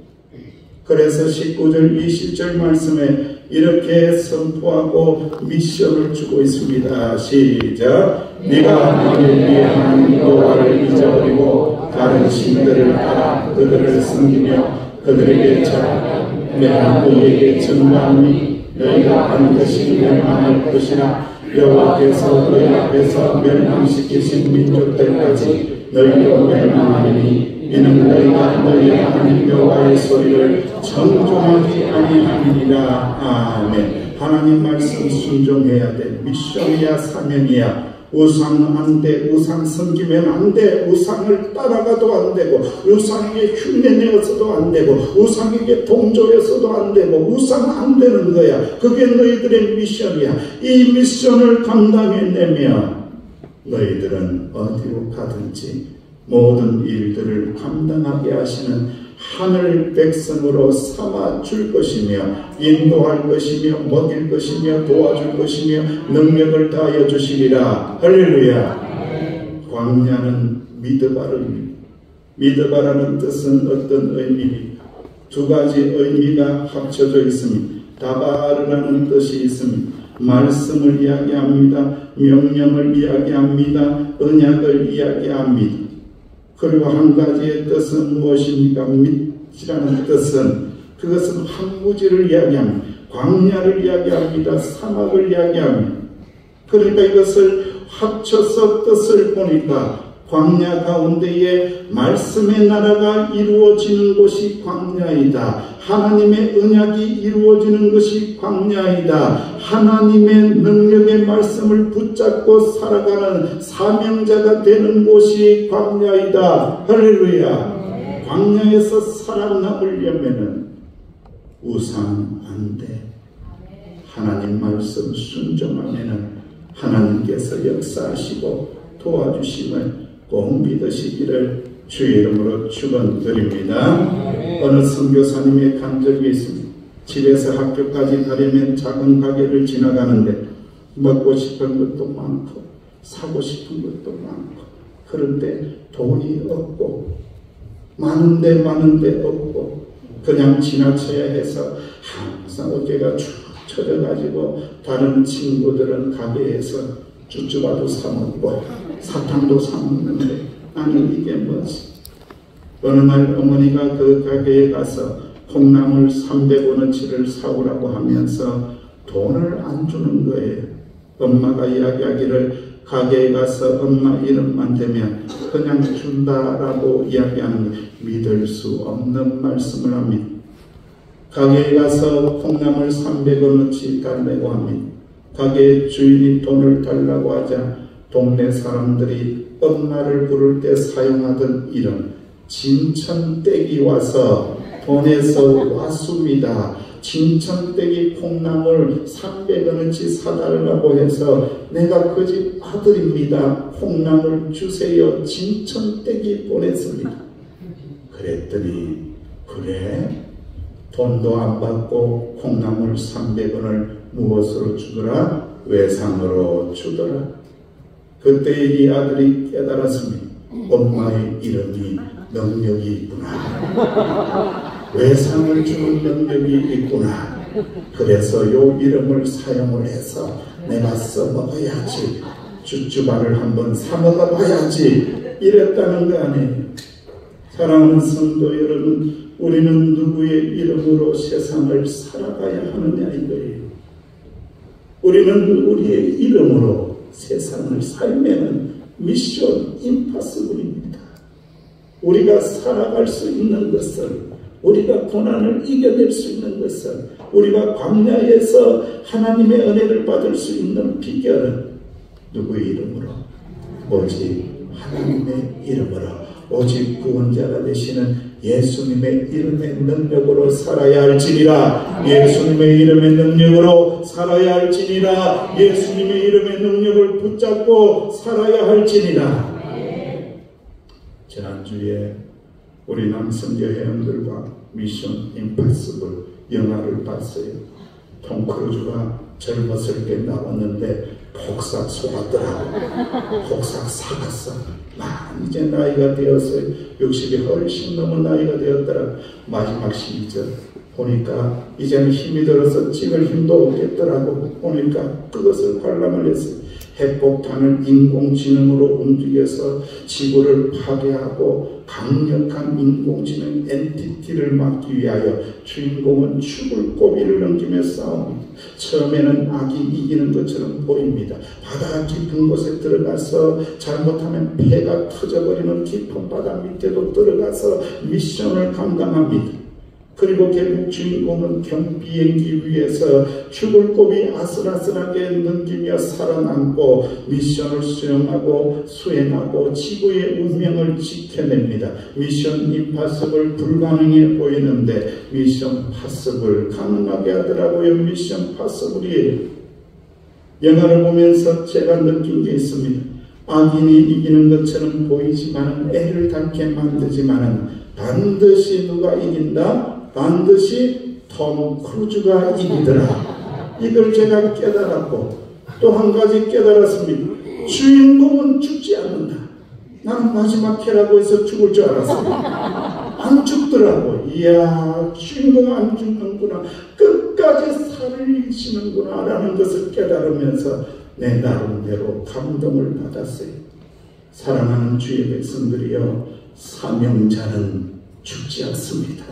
그래서 19절 20절 말씀에 이렇게 선포하고 미션을 주고 있습니다. 시작. 네가 너를 위해 하나님 여호와를 잊어버리고 다른 신들을 따라 그들을 섬기며 그들에게 절하며 내가 너희에게 증거하니 너희가 반드시 멸망할 것이나 여호와께서 너희 앞에서 멸망시키신 민족들까지 너희로 멸망하리니 이는 너희가 너희 하나님 여호와의 소리를 정종하지 아니하니라. 아멘. 하나님 말씀 순종해야 돼. 미션이야 사명이야. 우상 안 돼. 우상 섬기면 안 돼. 우상을 따라가도 안 되고 우상에게 흉내내어서도 안 되고 우상에게 동조해서도 안 되고 우상 안 되는 거야. 그게 너희들의 미션이야. 이 미션을 감당해내면 너희들은 어디로 가든지 모든 일들을 감당하게 하시는 하늘 백성으로 삼아줄 것이며 인도할 것이며 먹일 것이며 도와줄 것이며 능력을 다하여 주시리라. 할렐루야. 광야는 미드바르입니다. 미드바라는 뜻은 어떤 의미입니까? 두 가지 의미가 합쳐져 있습니다. 다바르라는 뜻이 있습니다. 말씀을 이야기합니다. 명령을 이야기합니다. 언약을 이야기합니다. 그리고 한 가지의 뜻은 무엇입니까? 밑이라는 뜻은 그것은 황무지를 이야기합니다. 광야를 이야기합니다. 사막을 이야기합니다. 그러니까 이것을 합쳐서 뜻을 보니까 광야 가운데에 말씀의 나라가 이루어지는 곳이 광야이다. 하나님의 언약이 이루어지는 것이 광야이다. 하나님의 능력의 말씀을 붙잡고 살아가는 사명자가 되는 곳이 광야이다. 할렐루야. 광야에서 살아남으려면은 우상 안 돼. 하나님 말씀 순종하면은 하나님께서 역사하시고 도와주심을 꼭 믿으시기를 주의 이름으로 축원드립니다. 어느 선교사님의 간적이 있습니다. 집에서 학교까지 가려면 작은 가게를 지나가는데 먹고 싶은 것도 많고 사고 싶은 것도 많고, 그런데 돈이 없고 많은데 없고 그냥 지나쳐야 해서 항상 어깨가 축 처져가지고 다른 친구들은 가게에서 쭈쭈바도 사먹고 사탕도 사먹는데 나는 이게 뭐지? 어느 날 어머니가 그 가게에 가서 콩나물 300원어치를 사오라고 하면서 돈을 안 주는 거예요. 엄마가 이야기하기를 가게에 가서 엄마 이름만 대면 그냥 준다라고 이야기하는 믿을 수 없는 말씀을 합니다. 가게에 가서 콩나물 300원어치 달라고 합니다. 가게 주인이 돈을 달라고 하자 동네 사람들이 엄마를 부를 때 사용하던 이름 진천댁이 와서 돈에서 왔습니다. 진천댁이 콩나물 300원어치 사달라고 해서 내가 그 집 아들입니다. 콩나물 주세요. 진천댁이 보냈습니다. 그랬더니 그래? 돈도 안 받고 콩나물 300원을 무엇으로 주더라? 외상으로 주더라. 그때 이 아들이 깨달았습니다. 엄마의 이름이 능력이 있구나. 외상을 주는 능력이 있구나. 그래서 요 이름을 사용을 해서 내가 써먹어야지. 쭈쭈바를 한번 사먹어봐야지. 이랬다는 거 아니에요. 사랑하는 성도 여러분, 우리는 누구의 이름으로 세상을 살아가야 하느냐 이거예요. 우리는 우리의 이름으로 세상을 살면은 미션 임파서블입니다. 우리가 살아갈 수 있는 것을, 우리가 고난을 이겨낼 수 있는 것을, 우리가 광야에서 하나님의 은혜를 받을 수 있는 비결은 누구의 이름으로? 오직 하나님의 이름으로, 오직 구원자가 되시는 예수님의 이름의 능력으로 살아야 할지니라. 예수님의 이름의 능력으로 살아야 할지니라. 예수님의 이름의 능력을 붙잡고 살아야 할지니라. 지난주에 우리 남성교 회원들과 미션 임파서블 영화를 봤어요. 톰 크루즈가 젊었을 때 나왔는데 폭삭 속았더라고. 폭삭 사갔어. 이제 나이가 되었어요. 60이 훨씬 넘은 나이가 되었더라. 마지막 시절 보니까 이제는 힘이 들어서 찍을 힘도 없겠더라고. 보니까 그것을 관람을 했어요. 핵폭탄을 인공지능으로 움직여서 지구를 파괴하고 강력한 인공지능 엔티티를 막기 위하여 주인공은 죽을 고비를 넘기며 싸웁니다. 처음에는 악이 이기는 것처럼 보입니다. 바다 깊은 곳에 들어가서 잘못하면 폐가 터져버리는 깊은 바다 밑에도 들어가서 미션을 감당합니다. 그리고 결국 주인공은 경비행기 위에서 죽을 고비 아슬아슬하게 넘기며 살아남고 미션을 수행하고 지구의 운명을 지켜냅니다. 미션 임파서블 불가능해 보이는데 미션 파서블 가능하게 하더라고요. 미션 파서블이에요. 영화를 보면서 제가 느낀 게 있습니다. 악인이 이기는 것처럼 보이지만 애를 닳게 만들지만 반드시 누가 이긴다? 반드시 톰 크루즈가 이기더라. 이걸 제가 깨달았고 또 한 가지 깨달았습니다. 주인공은 죽지 않는다. 나는 마지막 회라고 해서 죽을 줄 알았어요. 안 죽더라고. 이야, 주인공 안 죽는구나. 끝까지 살리시는구나 라는 것을 깨달으면서 내 나름대로 감동을 받았어요. 사랑하는 주의 백성들이여, 사명자는 죽지 않습니다.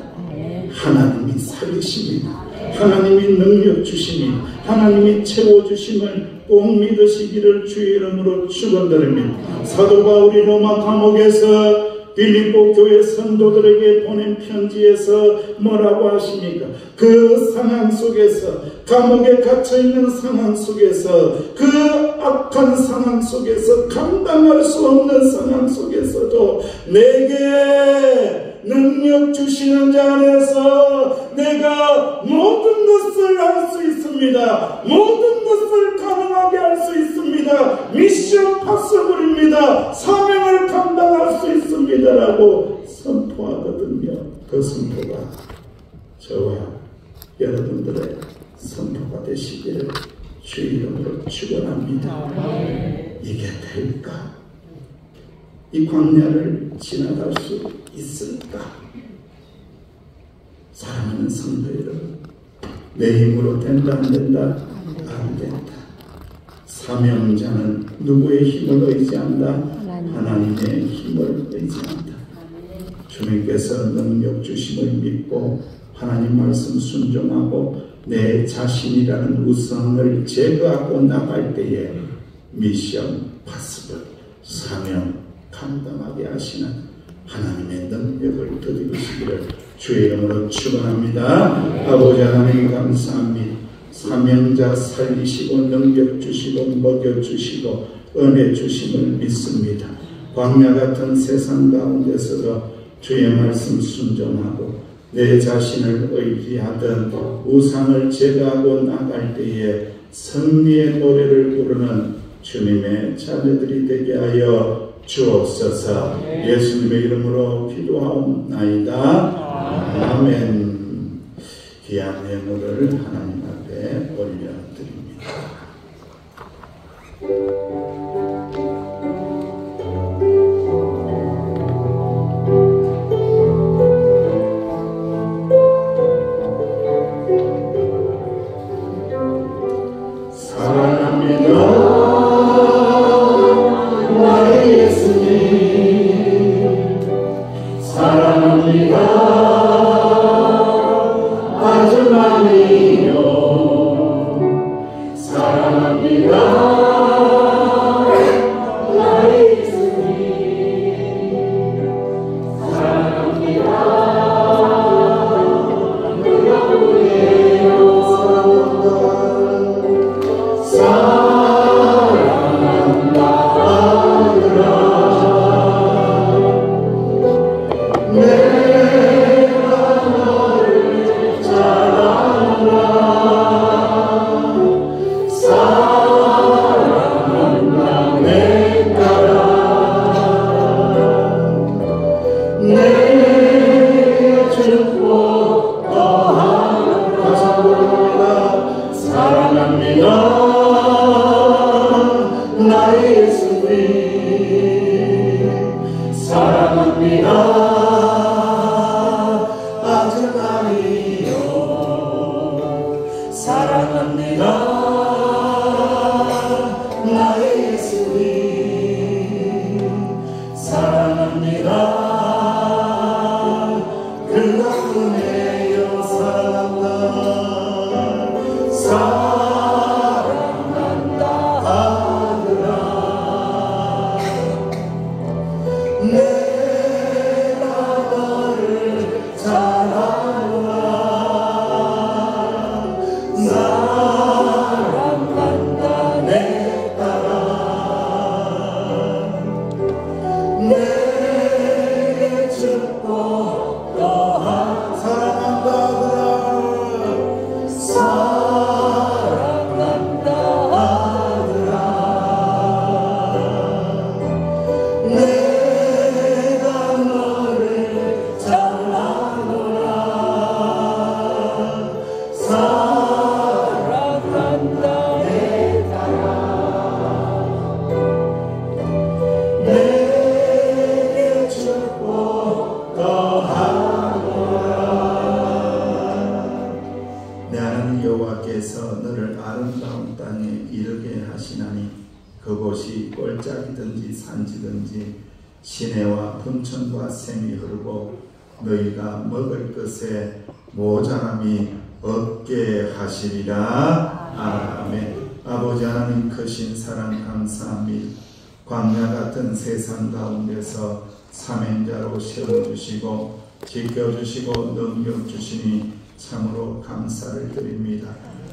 하나님이 살리십니다. 하나님이 능력 주시니 하나님이 채워주심을 꼭 믿으시기를 주의 이름으로 축원드립니다. 사도 바울이 로마 감옥에서 빌립보 교회 성도들에게 보낸 편지에서 뭐라고 하십니까? 그 상황 속에서, 감옥에 갇혀있는 상황 속에서, 그 악한 상황 속에서, 감당할 수 없는 상황 속에서도 내게 능력 주시는 자 안에서 내가 모든 것을 할 수 있습니다. 있다고 선포하거든요. 그 선포가 저와 여러분들의 선포가 되시기를 주 이름으로 축원합니다. 이게 될까? 이 광야를 지나갈 수 있을까? 사랑하는 성도 여러분, 내 힘으로 된다 안 된다? 안 된다. 사명자는 누구의 힘을 의지한다? 하나님의 힘을 의지한다. 주님께서 능력 주심을 믿고 하나님 말씀 순종하고 내 자신이라는 우상을 제거하고 나갈 때에 미션 파스블 사명 감당하게 하시는 하나님의 능력을 더디우시기를 주의 이름으로 축원합니다. 아버지 하나님 감사합니다. 사명자 살리시고 능력 주시고 먹여 주시고 은혜 주심을 믿습니다. 광야 같은 세상 가운데서도 주의 말씀 순종하고 내 자신을 의지하던 우상을 제거하고 나갈 때에 승리의 노래를 부르는 주님의 자녀들이 되게 하여 주옵소서. 예수님의 이름으로 기도하옵나이다. 아멘. 귀한 예물을 하나님 앞에 올려드립니다. 여호와께서 너를 아름다운 땅에 이르게 하시나니 그곳이 골짜기든지 산지든지 시내와 분천과 샘이 흐르고 너희가 먹을 것에 모자람이 없게 하시리라. 아멘. 아버지 하나님 크신 사랑 감사합니다. 광야 같은 세상 가운데서 사명자로 세워주시고 지켜주시고 능력 주시니 참으로 감사를 드립니다.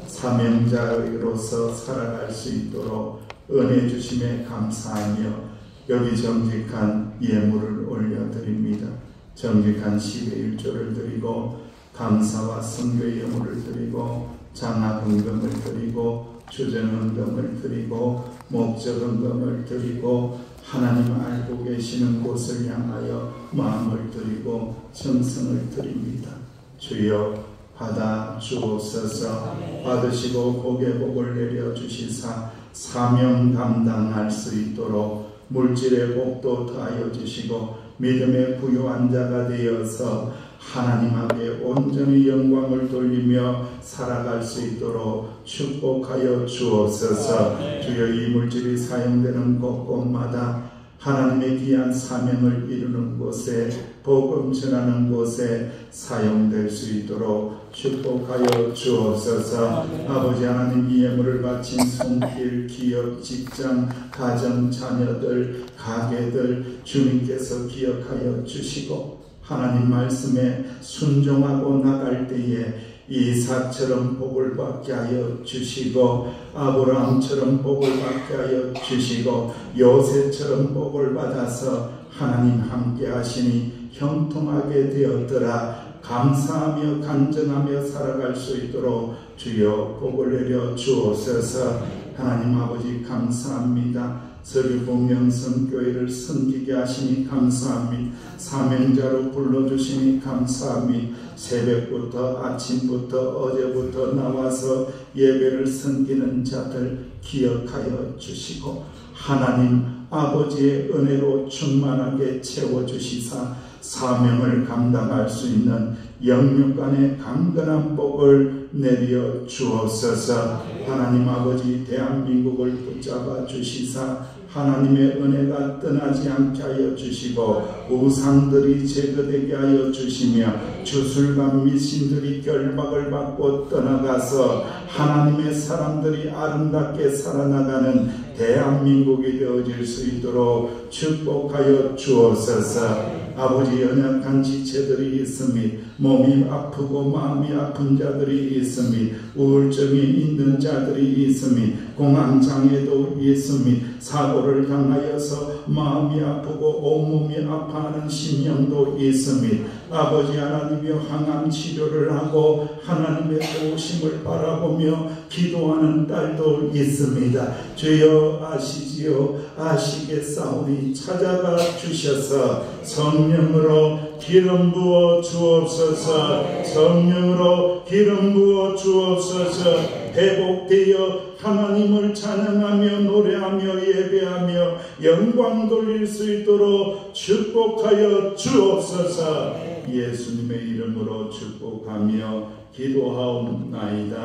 사명자로서 살아갈 수 있도록 은혜 주심에 감사하며 여기 정직한 예물을 올려드립니다. 정직한 10의 1조를 드리고 감사와 선교의 예물을 드리고 장학헌금을 드리고 주전헌금을 드리고 목적헌금을 드리고 하나님 알고 계시는 곳을 향하여 마음을 드리고 정성을 드립니다. 주여 받아 주옵소서. 받으시고 복의 복을 내려주시사 사명 감당할 수 있도록 물질의 복도 더하여 주시고 믿음의 부유한 자가 되어서 하나님 앞에 온전히 영광을 돌리며 살아갈 수 있도록 축복하여 주옵소서. 주여 이 물질이 사용되는 곳곳마다 하나님의 귀한 사명을 이루는 곳에 복음 전하는 곳에 사용될 수 있도록 축복하여 주옵소서. 아버지 하나님 이 예물을 바친 손길, 기업, 직장, 가정, 자녀들, 가게들 주님께서 기억하여 주시고 하나님 말씀에 순종하고 나갈 때에 이삭처럼 복을 받게 하여 주시고 아브라함처럼 복을 받게 하여 주시고 요셉처럼 복을 받아서 하나님 함께 하시니 형통하게 되었더라. 감사하며 간증하며 살아갈 수 있도록 주여 복을 내려 주옵소서. 하나님 아버지 감사합니다. 서귀포 명성교회를 섬기게 하시니 감사합니다. 사명자로 불러주시니 감사합니다. 새벽부터 아침부터 어제부터 나와서 예배를 섬기는 자들 기억하여 주시고 하나님 아버지의 은혜로 충만하게 채워주시사 사명을 감당할 수 있는 영육간의 강건한 복을 내려 주옵소서. 하나님 아버지 대한민국을 붙잡아 주시사 하나님의 은혜가 떠나지 않게 하여 주시고 우상들이 제거되게 하여 주시며 주술과 미신들이 결박을 받고 떠나가서 하나님의 사람들이 아름답게 살아나가는 대한민국이 되어질 수 있도록 축복하여 주옵소서. 아버지 연약한 지체들이 있으니 몸이 아프고 마음이 아픈 자들이 있으니 우울증이 있는 자들이 있으니 공황장애도 있으니 사고를 당하여서 마음이 아프고 온몸이 아파하는 심령도 있으니 아버지 하나님이여 항암 치료를 하고 하나님의 도우심을 바라보며 기도하는 딸도 있습니다. 주여 아시지요. 아시겠사오니 찾아가 주셔서 성령으로 기름 부어 주옵소서. 성령으로 기름 부어 주옵소서. 회복되어 하나님을 찬양하며 노래하며 예배하며 영광 돌릴 수 있도록 축복하여 주옵소서. 예수님의 이름으로 축복하며 기도하옵나이다.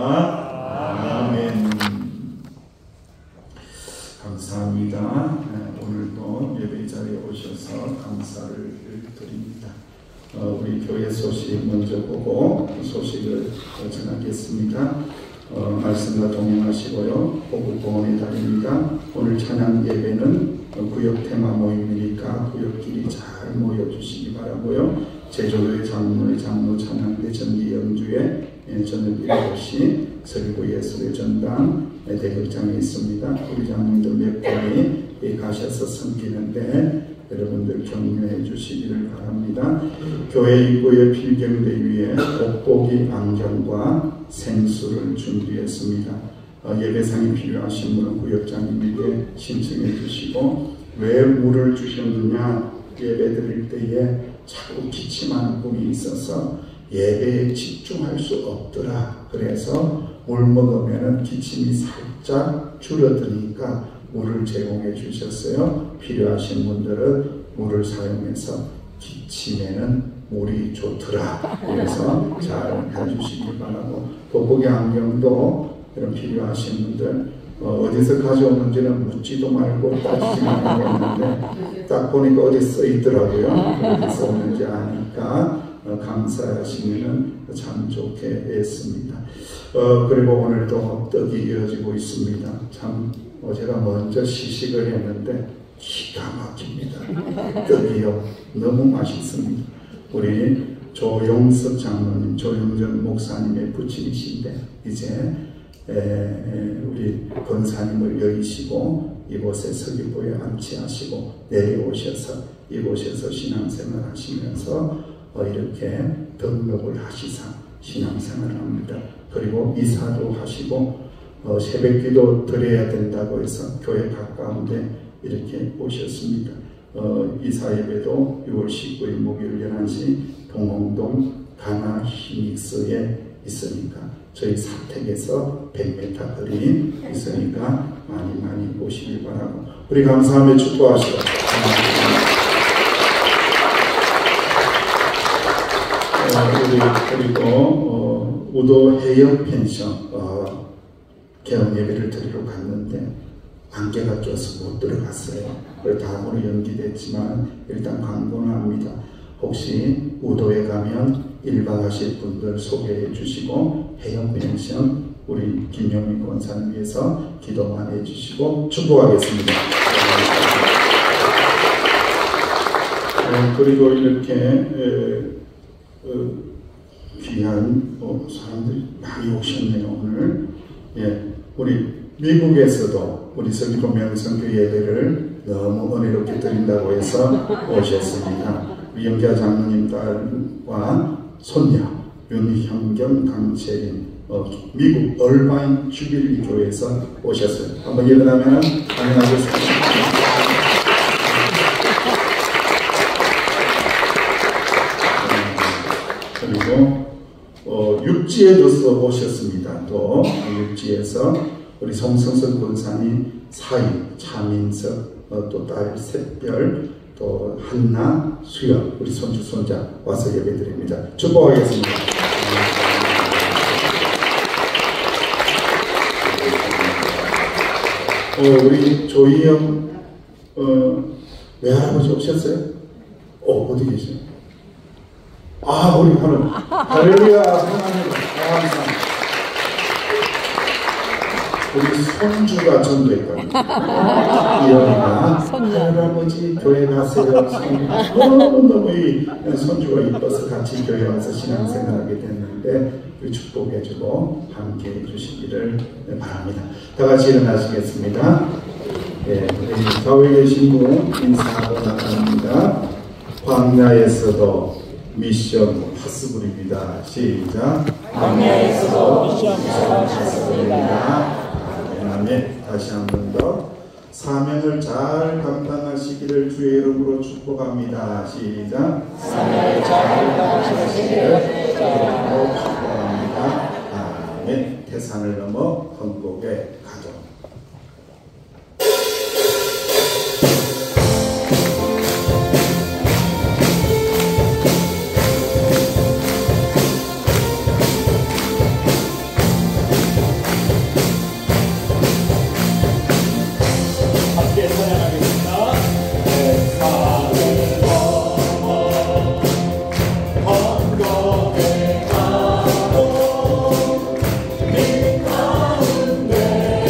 아멘. 감사합니다. 오늘도 예배 자리에 오셔서 감사를 드립니다. 우리 교회 소식 먼저 보고 소식을 전하겠습니다. 말씀과 동행하시고요. 호국공원의 달입니다. 오늘 찬양 예배는 구역 테마 모임이니까 구역끼리 잘 모여주시기 바라고요. 제주도의 장로의 장로 찬양대 전기 연주회 저녁 7시 서귀포 예술의 전당 대극장에 있습니다. 우리 장로님들 몇 분이 가셔서 섬기는데 여러분들 격려해 주시기를 바랍니다. 교회 입구의 필경대 위에 돋보기 안경과 생수를 준비했습니다. 예배상이 필요하신 분은 구역장님에게 신청해 주시고 왜 물을 주셨느냐 예배 드릴 때에 자꾸 기침하는 분이 있어서 예배에 집중할 수 없더라. 그래서 물 먹으면 기침이 살짝 줄어드니까 물을 제공해 주셨어요. 필요하신 분들은 물을 사용해서 기침에는 물이 좋더라. 그래서 잘 해주시기 바라고 돋보기 안경도 이런 필요하신 분들 어디서 가져오는지는 묻지도 말고 따지지만 하겠는데 딱 보니까 어디 써 있더라고요. 어디서 오는지 아니까 감사하시면 참 좋게 했습니다. 그리고 오늘도 떡이 이어지고 있습니다. 참 제가 먼저 시식을 했는데 기가 막힙니다. 떡이요 너무 맛있습니다. 우리 조용석 장로님, 조영전 목사님의 부친이신데 이제 우리 권사님을 여의시고 이곳에 서귀포에 안치하시고 내려오셔서 이곳에서 신앙생활 하시면서 이렇게 등록을 하시사 신앙생활을 합니다. 그리고 이사도 하시고 새벽기도 드려야 된다고 해서 교회 가까운데 이렇게 오셨습니다. 이사예배도 6월 19일 목요일 11시 봉홍동 가나 히닉스에 있으니까 저희 사택에서 100m 거리 있으니까 많이 오시길 바라고 우리 감사하며 축복하시고 그리고 우도 해역 펜션 개업 예배를 드리러 갔는데 안개가 껴서 못 들어갔어요. 그래서 다음으로 연기됐지만 일단 광고는 합니다. 혹시 우도에 가면 1박 하실 분들 소개해 주시고 해역 펜션 우리 김영민 권사님 위해서 기도 많이 해주시고 축복하겠습니다. 그리고 이렇게 귀한 사람들이 많이 오셨네요. 오늘 우리 미국에서도 우리 서귀포 명성교 예배를 너무 은혜롭게 드린다고 해서 오셨습니다. 우리 영자 장로님 딸과 손녀 윤형경 강채린 미국 얼바인 주빌리 교회에서 오셨어요. 한번 일어나면 당연하겠습니다. 그리고 육지에도 오셨습니다. 또 육지에서 우리 송성선 권사님 사위 차민석 또 딸 샛별 또 한나 수연 우리 손주 손자 와서 예배드립니다. 축복하겠습니다. 우리 조희영 외할아버지 오셨어요? 어디 계세요? 우리 하늘 할렐루야 하나님 감사합니다. 우리 손주가 전도했거든요. 이영이가 할아버지 교회 가세요. 너무 이 손주가 이뻐서 같이 교회 와서 신앙생활하게 됐는데 우리 축복해주고 함께 해주시기를 바랍니다. 다 같이 일어나시겠습니다. 우리 교회에 계신 분 인사하고 나갑니다. 광야에서도 미션 파스불입니다. 시작. 광야에서도 미션 파스불입니다. 아멘. 다시 한 번 더 사명을 잘 감당하시기를 주의 이름으로 축복합니다. 시작. 사명을 잘 감당하시기를 주의 이름으로 축복합니다. 아멘. 태산을 넘어 천국에 가죠. 가운데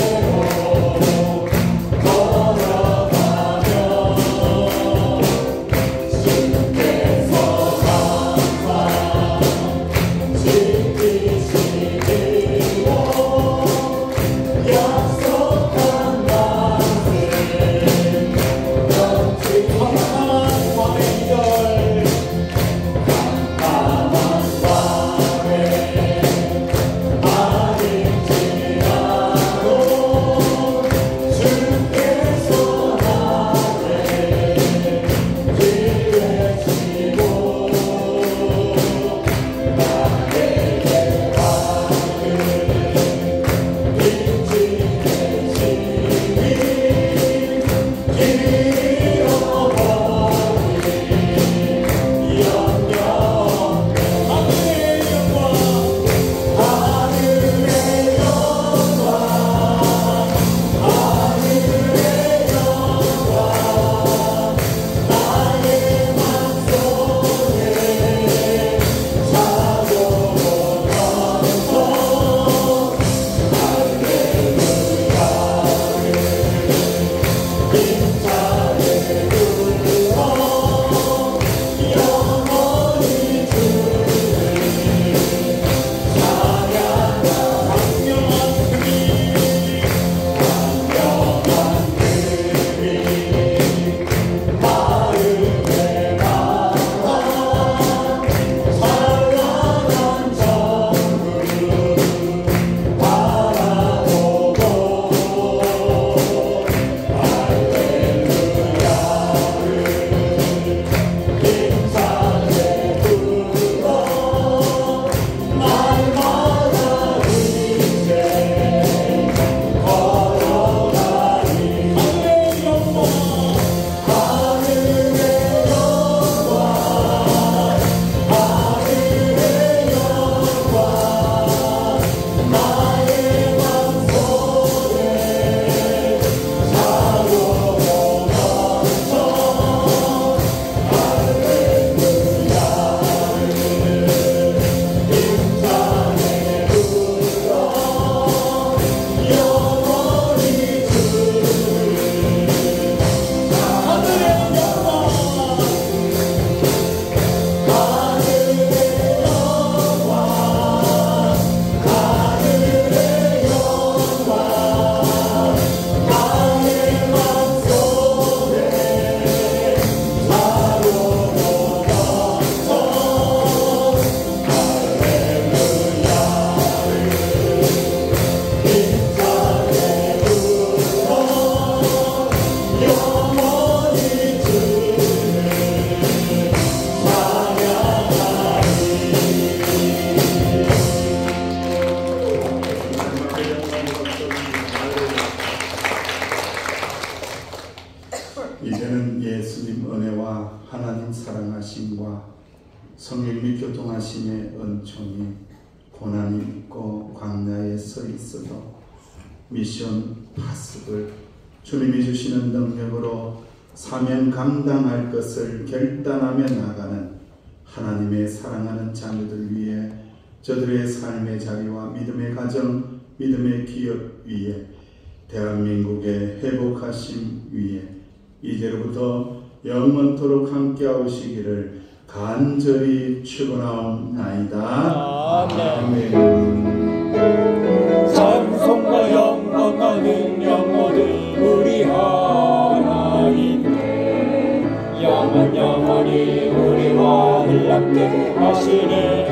무한한 사랑하심과 성령의 교통하심의 은총이 고난이 있고 광야에 서 있어도 미션 파습을 주님이 주시는 능력으로 사명 감당할 것을 결단하며 나가는 하나님의 사랑하는 자녀들 위해 저들의 삶의 자리와 믿음의 가정, 믿음의 기업 위에 대한민국의 회복하심 위에 이제로부터 영원토록 함께 하시기를 간절히 축원하옵나이다. 아멘. 찬송과 영광과 능력 모두 우리 하나님께 영원히 우리와 함께 하시네.